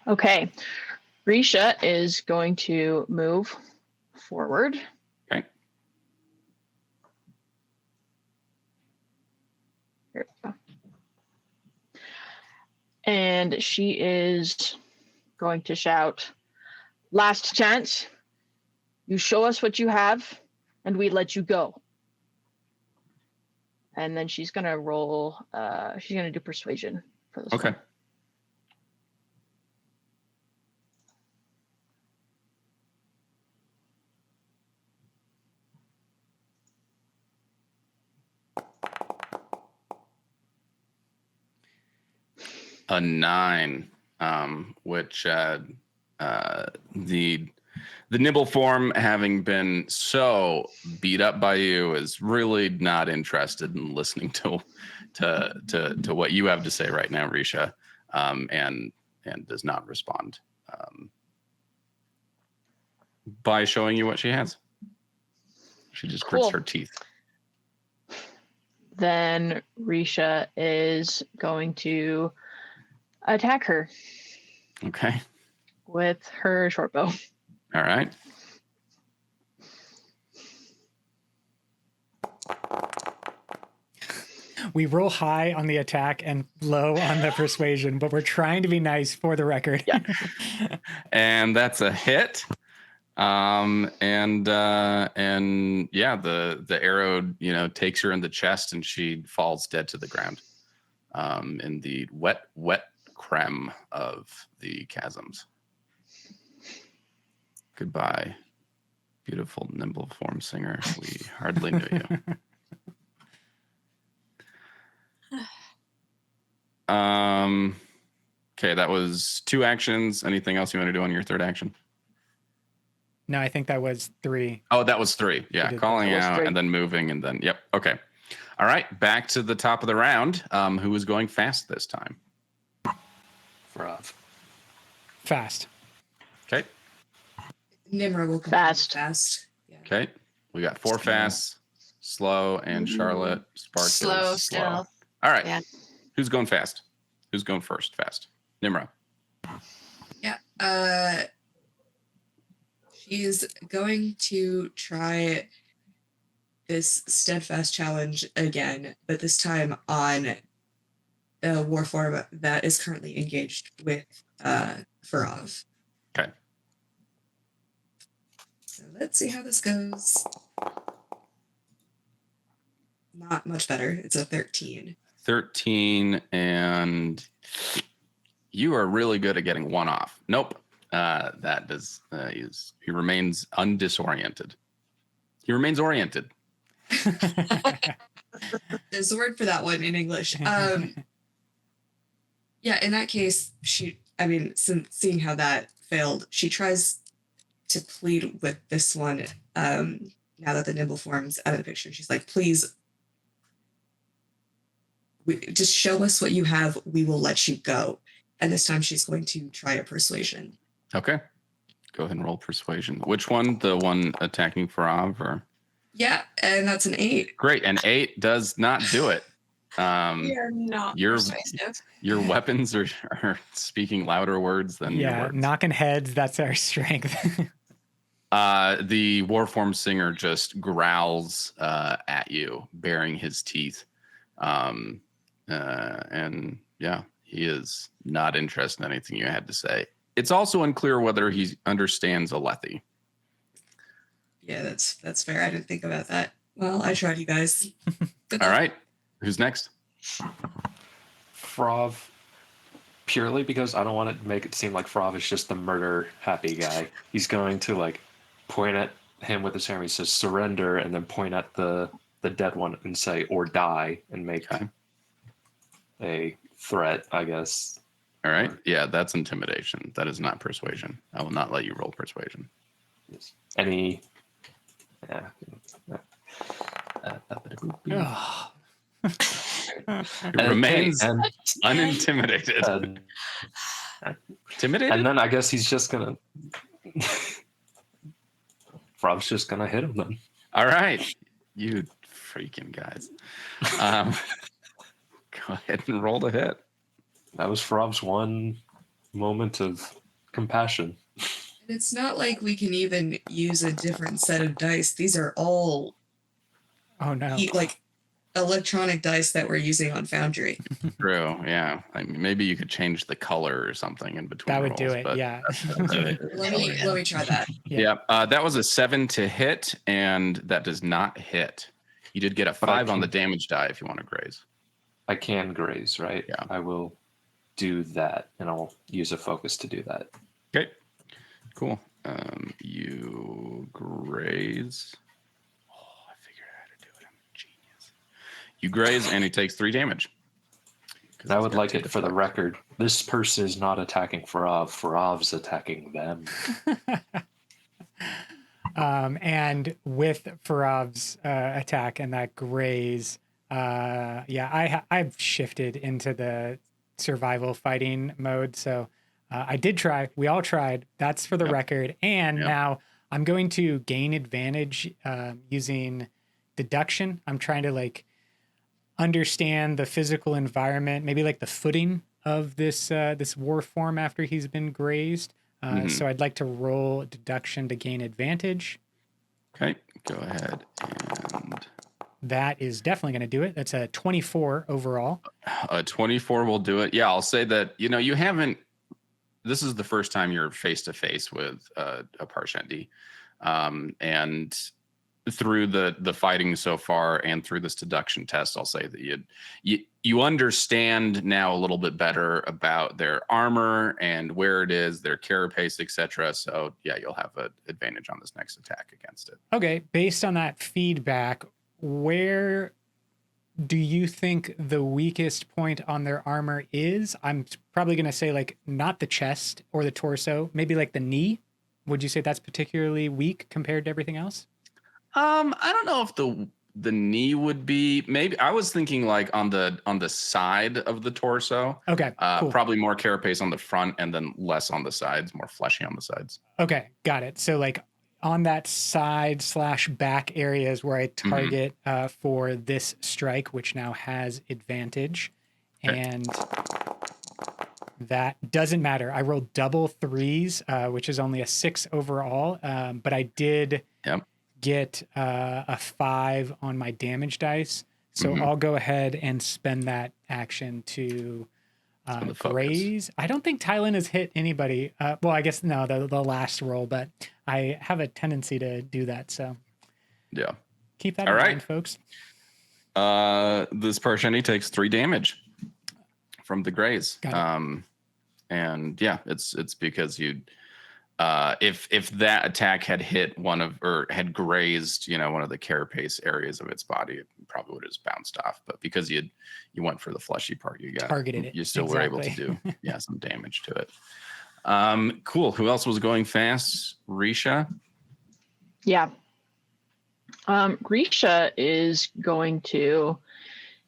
Okay. Risha is going to move forward. Okay. Here we go. And she is going to shout, "Last chance. You show us what you have, and we let you go." And then she's going to roll, she's going to do persuasion for this Okay. one. A 9, which the nibble form, having been so beat up by you, is really not interested in listening to what you have to say right now, Risha, and does not respond by showing you what she has. She just grits Cool. her teeth. Then Risha is going to attack her Okay. with her short bow. All right. We roll high on the attack and low on the persuasion, but we're trying to be nice for the record. Yeah. And that's a hit. And yeah, the arrow, takes her in the chest, and she falls dead to the ground. In the wet creme of the chasms. Goodbye, beautiful nimble form singer. We hardly knew you. Okay, that was 2 actions. Anything else you want to do on your 3rd action? No, I think that was 3. Oh, that was 3. Yeah, did- calling that was out 3. and then moving, and then yep. Okay. All right, back to the top of the round. Who is going fast this time? Farav. Fast. Okay. Nmra will come Fast. fast. Yeah. Okay. We got 4 fast, slow, and Charlotte. Spark is Slow still. All right. Yeah. Who's going fast? Who's going first fast? Nmra. Yeah. She's going to try this steadfast challenge again, but this time on a warform that is currently engaged with Farav. Okay. So let's see how this goes. Not much better. It's a 13. 13, and you are really good at getting 1 off. Nope. That does he remains undisoriented. He remains oriented. There's a word for that one in English. Yeah, in that case, since seeing how that failed, she tries to plead with this one. Now that the nimble form's out of the picture, she's like, "Please, just show us what you have. We will let you go." And this time, she's going to try a persuasion. Okay. Go ahead and roll persuasion. Which one? The one attacking Farav, or Yeah, and that's an 8. Great. An 8 does not do it. We are not your persuasive. your weapons are speaking louder words than your Yeah, words. knocking heads, that's our strength. The Warform Singer just growls at you, baring his teeth. And yeah, he is not interested in anything you had to say. It's also unclear whether he understands Alethi. Yeah, that's fair. I didn't think about that. Well, I tried, you guys. Good All luck. right. Who's next? Farav, purely because I don't want to make it seem like Farav is just the murder happy guy. He's going to like point at him with his hammer. He says surrender, and then point at the dead one and say or die, and make a threat, I guess. All right. Yeah, that's intimidation. That is not persuasion. I will not let you roll persuasion. Yes. Any? Yeah. Ugh. It remains unintimidated. Intimidated? And then I guess he's just gonna. Farav's just gonna hit him then. All right. You freaking guys. Go ahead and roll the hit. That was Farav's one moment of compassion. It's not like we can even use a different set of dice. These are all Oh no. like electronic dice that we're using on Foundry. True. Yeah. I mean, maybe you could change the color or something in between. That would rolls, do it. but- Yeah. Let me try that. Yeah. That was a 7 to hit, and that does not hit. You did get a But I 5 on the can- damage die if you want to graze. I can graze, right? Yeah. I will do that, and I'll use a focus to do that. Okay. Cool. You graze. Oh, I figured out how to do it. I'm a genius. You graze, and he takes 3 damage. I would like it for the record. This person is not attacking Farav. Farav's attacking them. And with Farav's attack and that graze, I've shifted into the survival fighting mode. So I did try. We all tried. That's for the record. And now I'm going to gain advantage using deduction. I'm trying to like understand the physical environment, maybe like the footing of this this war form after he's been grazed. So I'd like to roll deduction to gain advantage. Okay. Go ahead and That is definitely going to do it. That's a 24 overall. 24 will do it. Yeah, I'll say that, you haven't, this is the first time you're face to face with a Parshendi. And through the fighting so far and through this deduction test, I'll say that you understand now a little bit better about their armor and where it is, their carapace, etc. So yeah, you'll have an advantage on this next attack against it. Okay, based on that feedback, where do you think the weakest point on their armor is? I'm probably going to say like not the chest or the torso, maybe like the knee. Would you say that's particularly weak compared to everything else? I don't know if the knee would be. Maybe I was thinking like on the side of the torso. Okay, cool. Probably more carapace on the front and then less on the sides, more fleshy on the sides. Okay, got it. So like on that side / back areas where I target for this strike, which now has advantage. Okay. And that doesn't matter. I rolled double 3s, which is only a 6 overall. But I did get a 5 on my damage dice. So I'll go ahead and spend that action to graze. I don't think Tylin has hit anybody. Well, I guess no, the last roll, but I have a tendency to do that. So yeah, keep that in mind, folks. This Parshendi takes 3 damage from the graze. And yeah, it's because you if that attack had hit had grazed, one of the carapace areas of its body, it probably would have just bounced off. But because you went for the fleshy part, you targeted it. You still were able to do some damage to it. Cool. Who else was going fast? Risha? Yeah. Risha is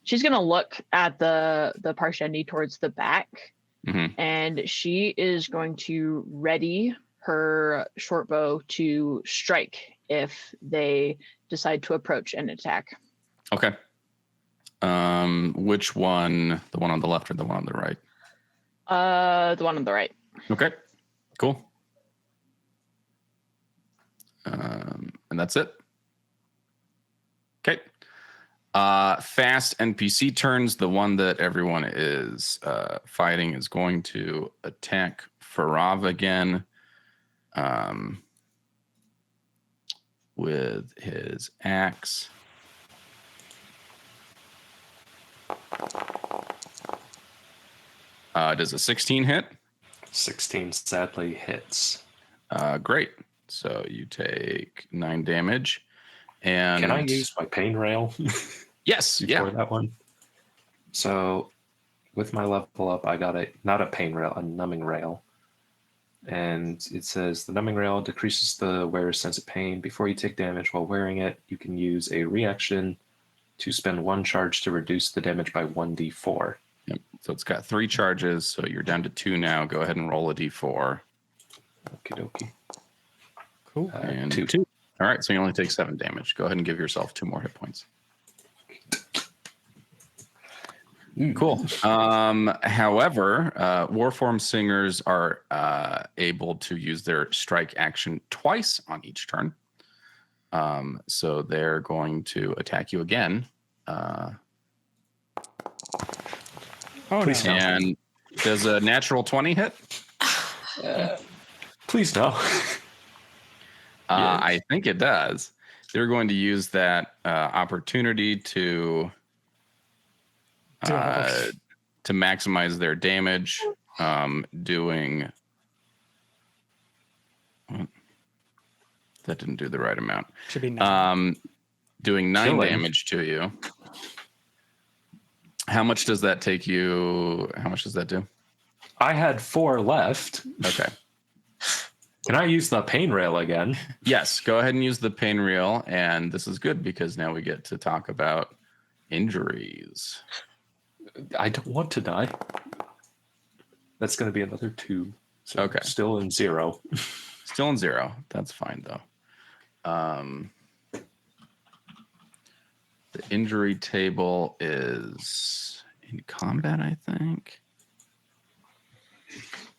she's going to look at the Parshendi towards the back, and she is going to ready her short bow to strike if they decide to approach and attack. Okay. Which one? The one on the left or the one on the right? The one on the right. Okay. Cool. And that's it. Okay. Fast NPC turns. The one that everyone is fighting is going to attack Farav again with his axe. Does a 16 hit? 16 sadly hits. Great. So you take 9 damage. And Can I use my pain rail? Yes. Before Yeah. that one. So with my level up, I got not a pain rail, a numbing rail. And it says the numbing rail decreases the wearer's sense of pain. Before you take damage while wearing it, you can use a reaction to spend 1 charge to reduce the damage by 1d4. Yep. So it's got 3 charges. So you're down to 2 now. Go ahead and roll a d4. Okie dokie. Cool. And 2. 2. All right. So you only take 7 damage. Go ahead and give yourself 2 more hit points. Cool. However, Warform Singers are able to use their strike action twice on each turn. So they're going to attack you again. Oh, Please no. no. And does a natural 20 hit? Please no. I think it does. They're going to use that opportunity to maximize their damage, doing... That didn't do the right amount. Should be 9. Doing 9 Killing. damage to you. How much does that take you? How much does that do? I had 4 left. Okay. Can I use the pain rail again? Yes, go ahead and use the pain reel. And this is good because now we get to talk about injuries. I don't want to die. That's going to be another 2. So Okay. Still in 0. Still in 0. That's fine, though. The injury table is in combat, I think.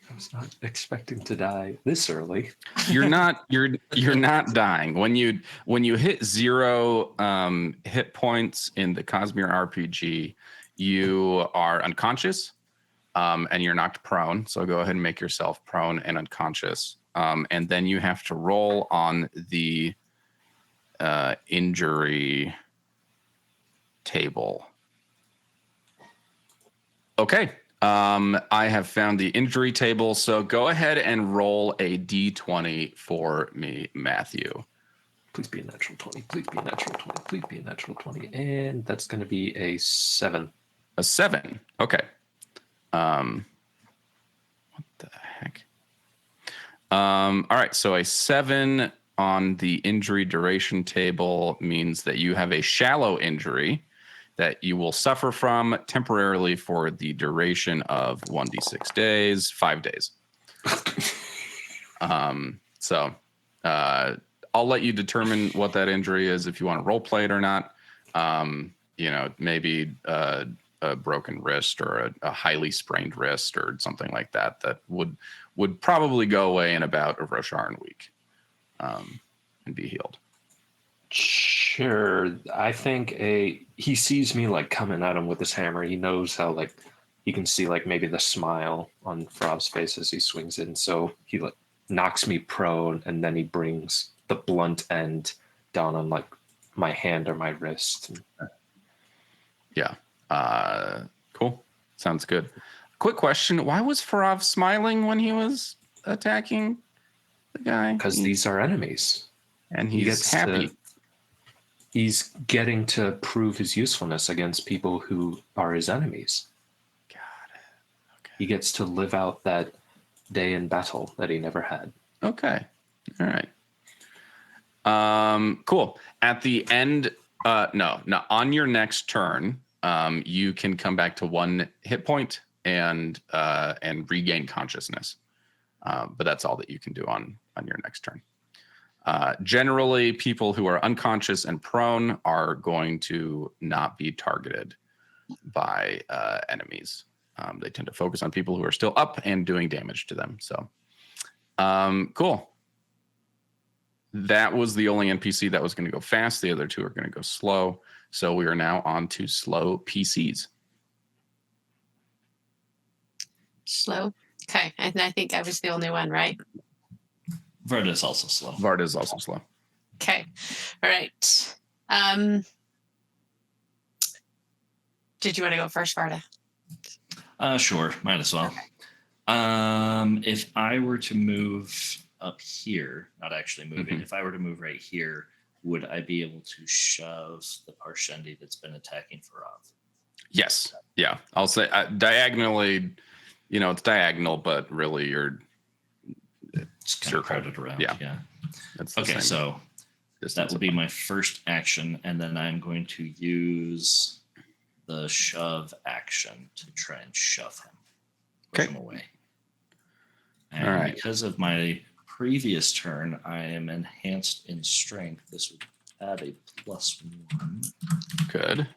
I was not expecting to die this early. You're not dying. When you hit 0 hit points in the CosmereRPG, you are unconscious and you're knocked prone. So go ahead and make yourself prone and unconscious. And then you have to roll on the injury table. Okay. I have found the injury table. So go ahead and roll a d20 for me, Matthew. Please be a natural 20. Please be a natural 20. Please be a natural 20. And that's going to be a 7. A 7. Okay. What the heck? All right. So a 7 on the injury duration table means that you have a shallow injury that you will suffer from temporarily for the duration of 1d6 days, 5 days. So I'll let you determine what that injury is if you want to role play it or not. Maybe a broken wrist or a highly sprained wrist or something like that would probably go away in about a Rosharan week and be healed. Sure. I think he sees me like coming at him with his hammer. He knows how like he can see like maybe the smile on Farav's face as he swings in. So he like knocks me prone and then he brings the blunt end down on like my hand or my wrist. Yeah. Cool. Sounds good. Quick question. Why was Farav smiling when he was attacking the guy? Because these are enemies. And he's happy. He's getting to prove his usefulness against people who are his enemies. Got it. Okay. He gets to live out that day in battle that he never had. Okay. All right. Cool. At the end, no, on your next turn, you can come back to 1 hit point and regain consciousness. But that's all that you can do on your next turn. Generally, people who are unconscious and prone are going to not be targeted by enemies. They tend to focus on people who are still up and doing damage to them. So, cool. That was the only NPC that was going to go fast. The other two are going to go slow. So we are now on to slow PCs. Slow. Okay. And I think I was the only one, right? Vardah is also slow. Vardah is also slow. Okay. All right. Did you want to go first, Vardah? Sure, might as well. If I were to move up here, not actually moving, if I were to move right here, would I be able to shove the Parshendi that's been attacking Farav? Yes. Yeah. I'll say diagonally, it's diagonal, but really It's kind of crowded around. Yeah. That's okay, so that will be apart. my first action, and then I'm going to use the shove action to try and shove him. Push him away. And all right. because of my previous turn, I am enhanced in strength. This would add a +1. Good.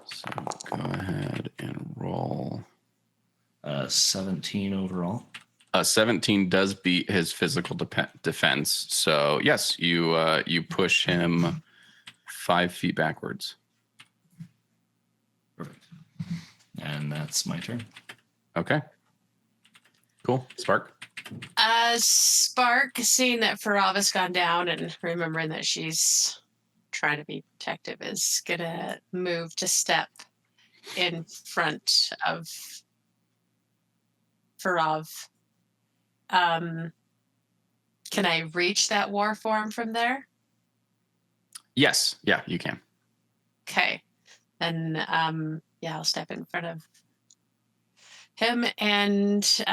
So go ahead and roll. 17 overall. 17 does beat his physical defense. So yes, you push him 5 feet backwards. Perfect. And that's my turn. Okay. Cool. Spark. Spark, seeing that Farav has gone down and remembering that she's trying to be protective, is gonna move to step in front of Farav. Can I reach that war form from there? Yes. Yeah, you can. Okay. Then I'll step in front of him and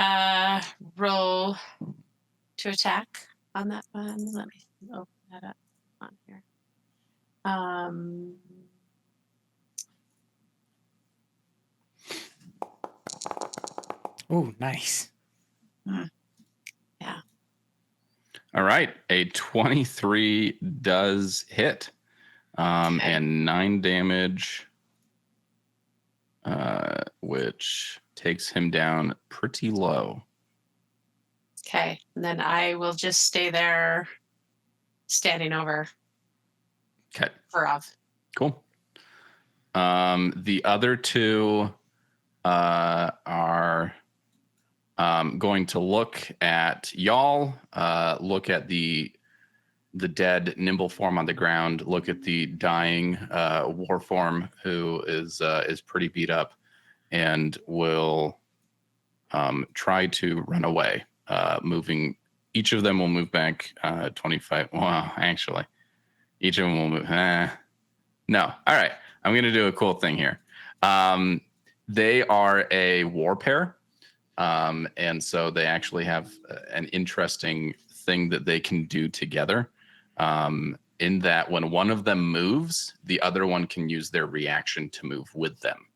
roll to attack on that one. Let me open that up on here. Oh, nice. Yeah. All right. A 23 does hit. And 9 damage, which takes him down pretty low. Okay. And then I will just stay there standing over Okay. Farav. Cool. The other two are going to look at y'all, look at the dead nimble form on the ground, look at the dying war form who is pretty beat up, and will try to run away. Moving, each of them will move back 25. Well, actually, each of them will move. No, all right. I'm going to do a cool thing here. They are a war pair, and so they actually have an interesting thing that they can do together. In that when one of them moves, the other one can use their reaction to move with them.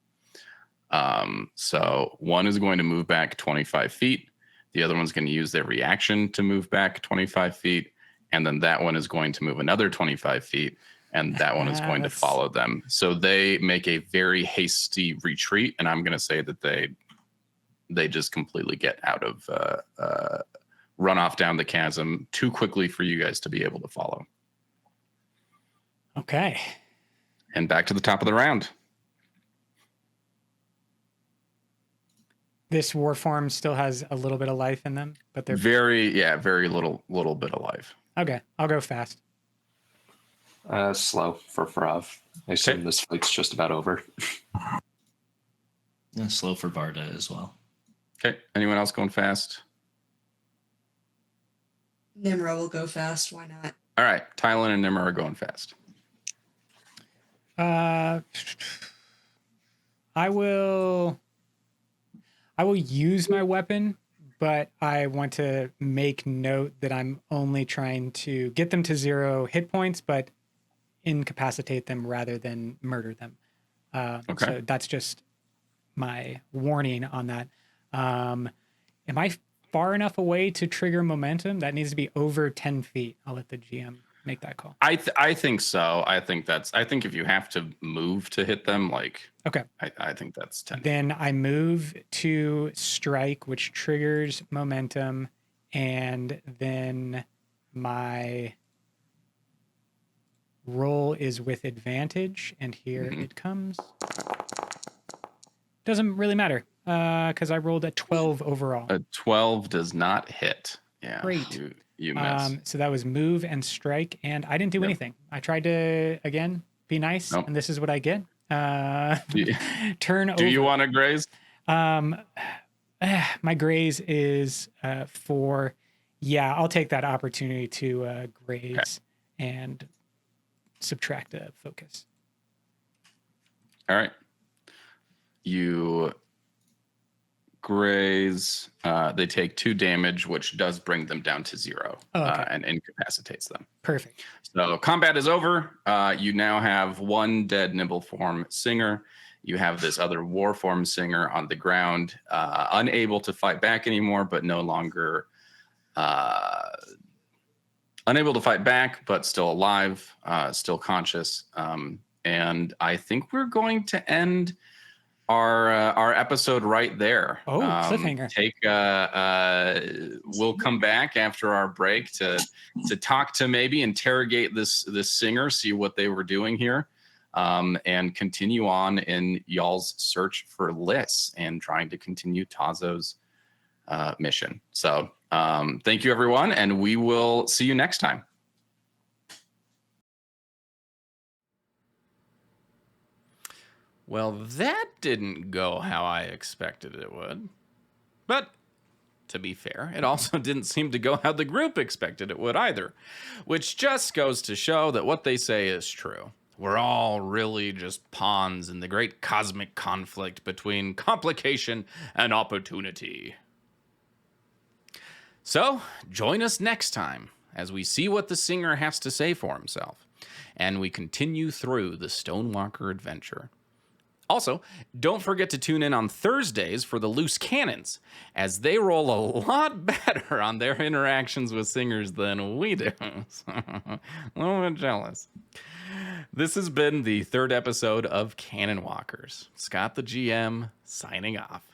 So one is going to move back 25 feet. The other one's going to use their reaction to move back 25 feet. And then that one is going to move another 25 feet. And that one is going to follow them. So they make a very hasty retreat. And I'm going to say that they just completely get out of run off down the chasm too quickly for you guys to be able to follow. Okay. And back to the top of the round. This war form still has a little bit of life in them, but they're very little bit alive. Okay. I'll go fast. Slow for Farav. I assume this fight's just about over. Yeah, slow for Vardah as well. Okay. Anyone else going fast? Nmra will go fast. Why not? All right. Tylin and Nmra are going fast. I will use my weapon, but I want to make note that I'm only trying to get them to 0 hit points, but incapacitate them rather than murder them. Okay. So that's just my warning on that. Am I far enough away to trigger momentum. That needs to be over 10 feet. I'll let the GM make that call. I think so. I think if you have to move to hit them, like, Okay. I think that's 10. Then I move to strike, which triggers momentum, and then my roll is with advantage, and here it comes. Doesn't really matter because I rolled a 12 overall. A 12 does not hit. Yeah. Great. You miss. So that was move and strike, and I didn't do anything. I tried to, again, be nice, and this is what I get. Turn over. Do you want to graze? My graze is 4. Yeah, I'll take that opportunity to graze and subtract a focus. All right. You graze. They take 2 damage, which does bring them down to 0 and incapacitates them. Perfect. So combat is over. You now have 1 dead nimble form singer. You have this other war form singer on the ground, unable to fight back anymore, but no longer unable to fight back, but still alive, still conscious. And I think we're going to end our episode right there. Oh, cliffhanger. We'll come back after our break to talk to, maybe interrogate this singer, see what they were doing here, and continue on in y'all's search for Liss and trying to continue Taszo's mission. So thank you, everyone, and we will see you next time. Well, that didn't go how I expected it would. But to be fair, it also didn't seem to go how the group expected it would either, which just goes to show that what they say is true. We're all really just pawns in the great cosmic conflict between complication and opportunity. So, join us next time as we see what the singer has to say for himself, and we continue through the Stonewalker adventure. Also, don't forget to tune in on Thursdays for the Loose Cannons, as they roll a lot better on their interactions with singers than we do. A little bit jealous. This has been the 3rd episode of Canonwalkers. Scott the GM, signing off.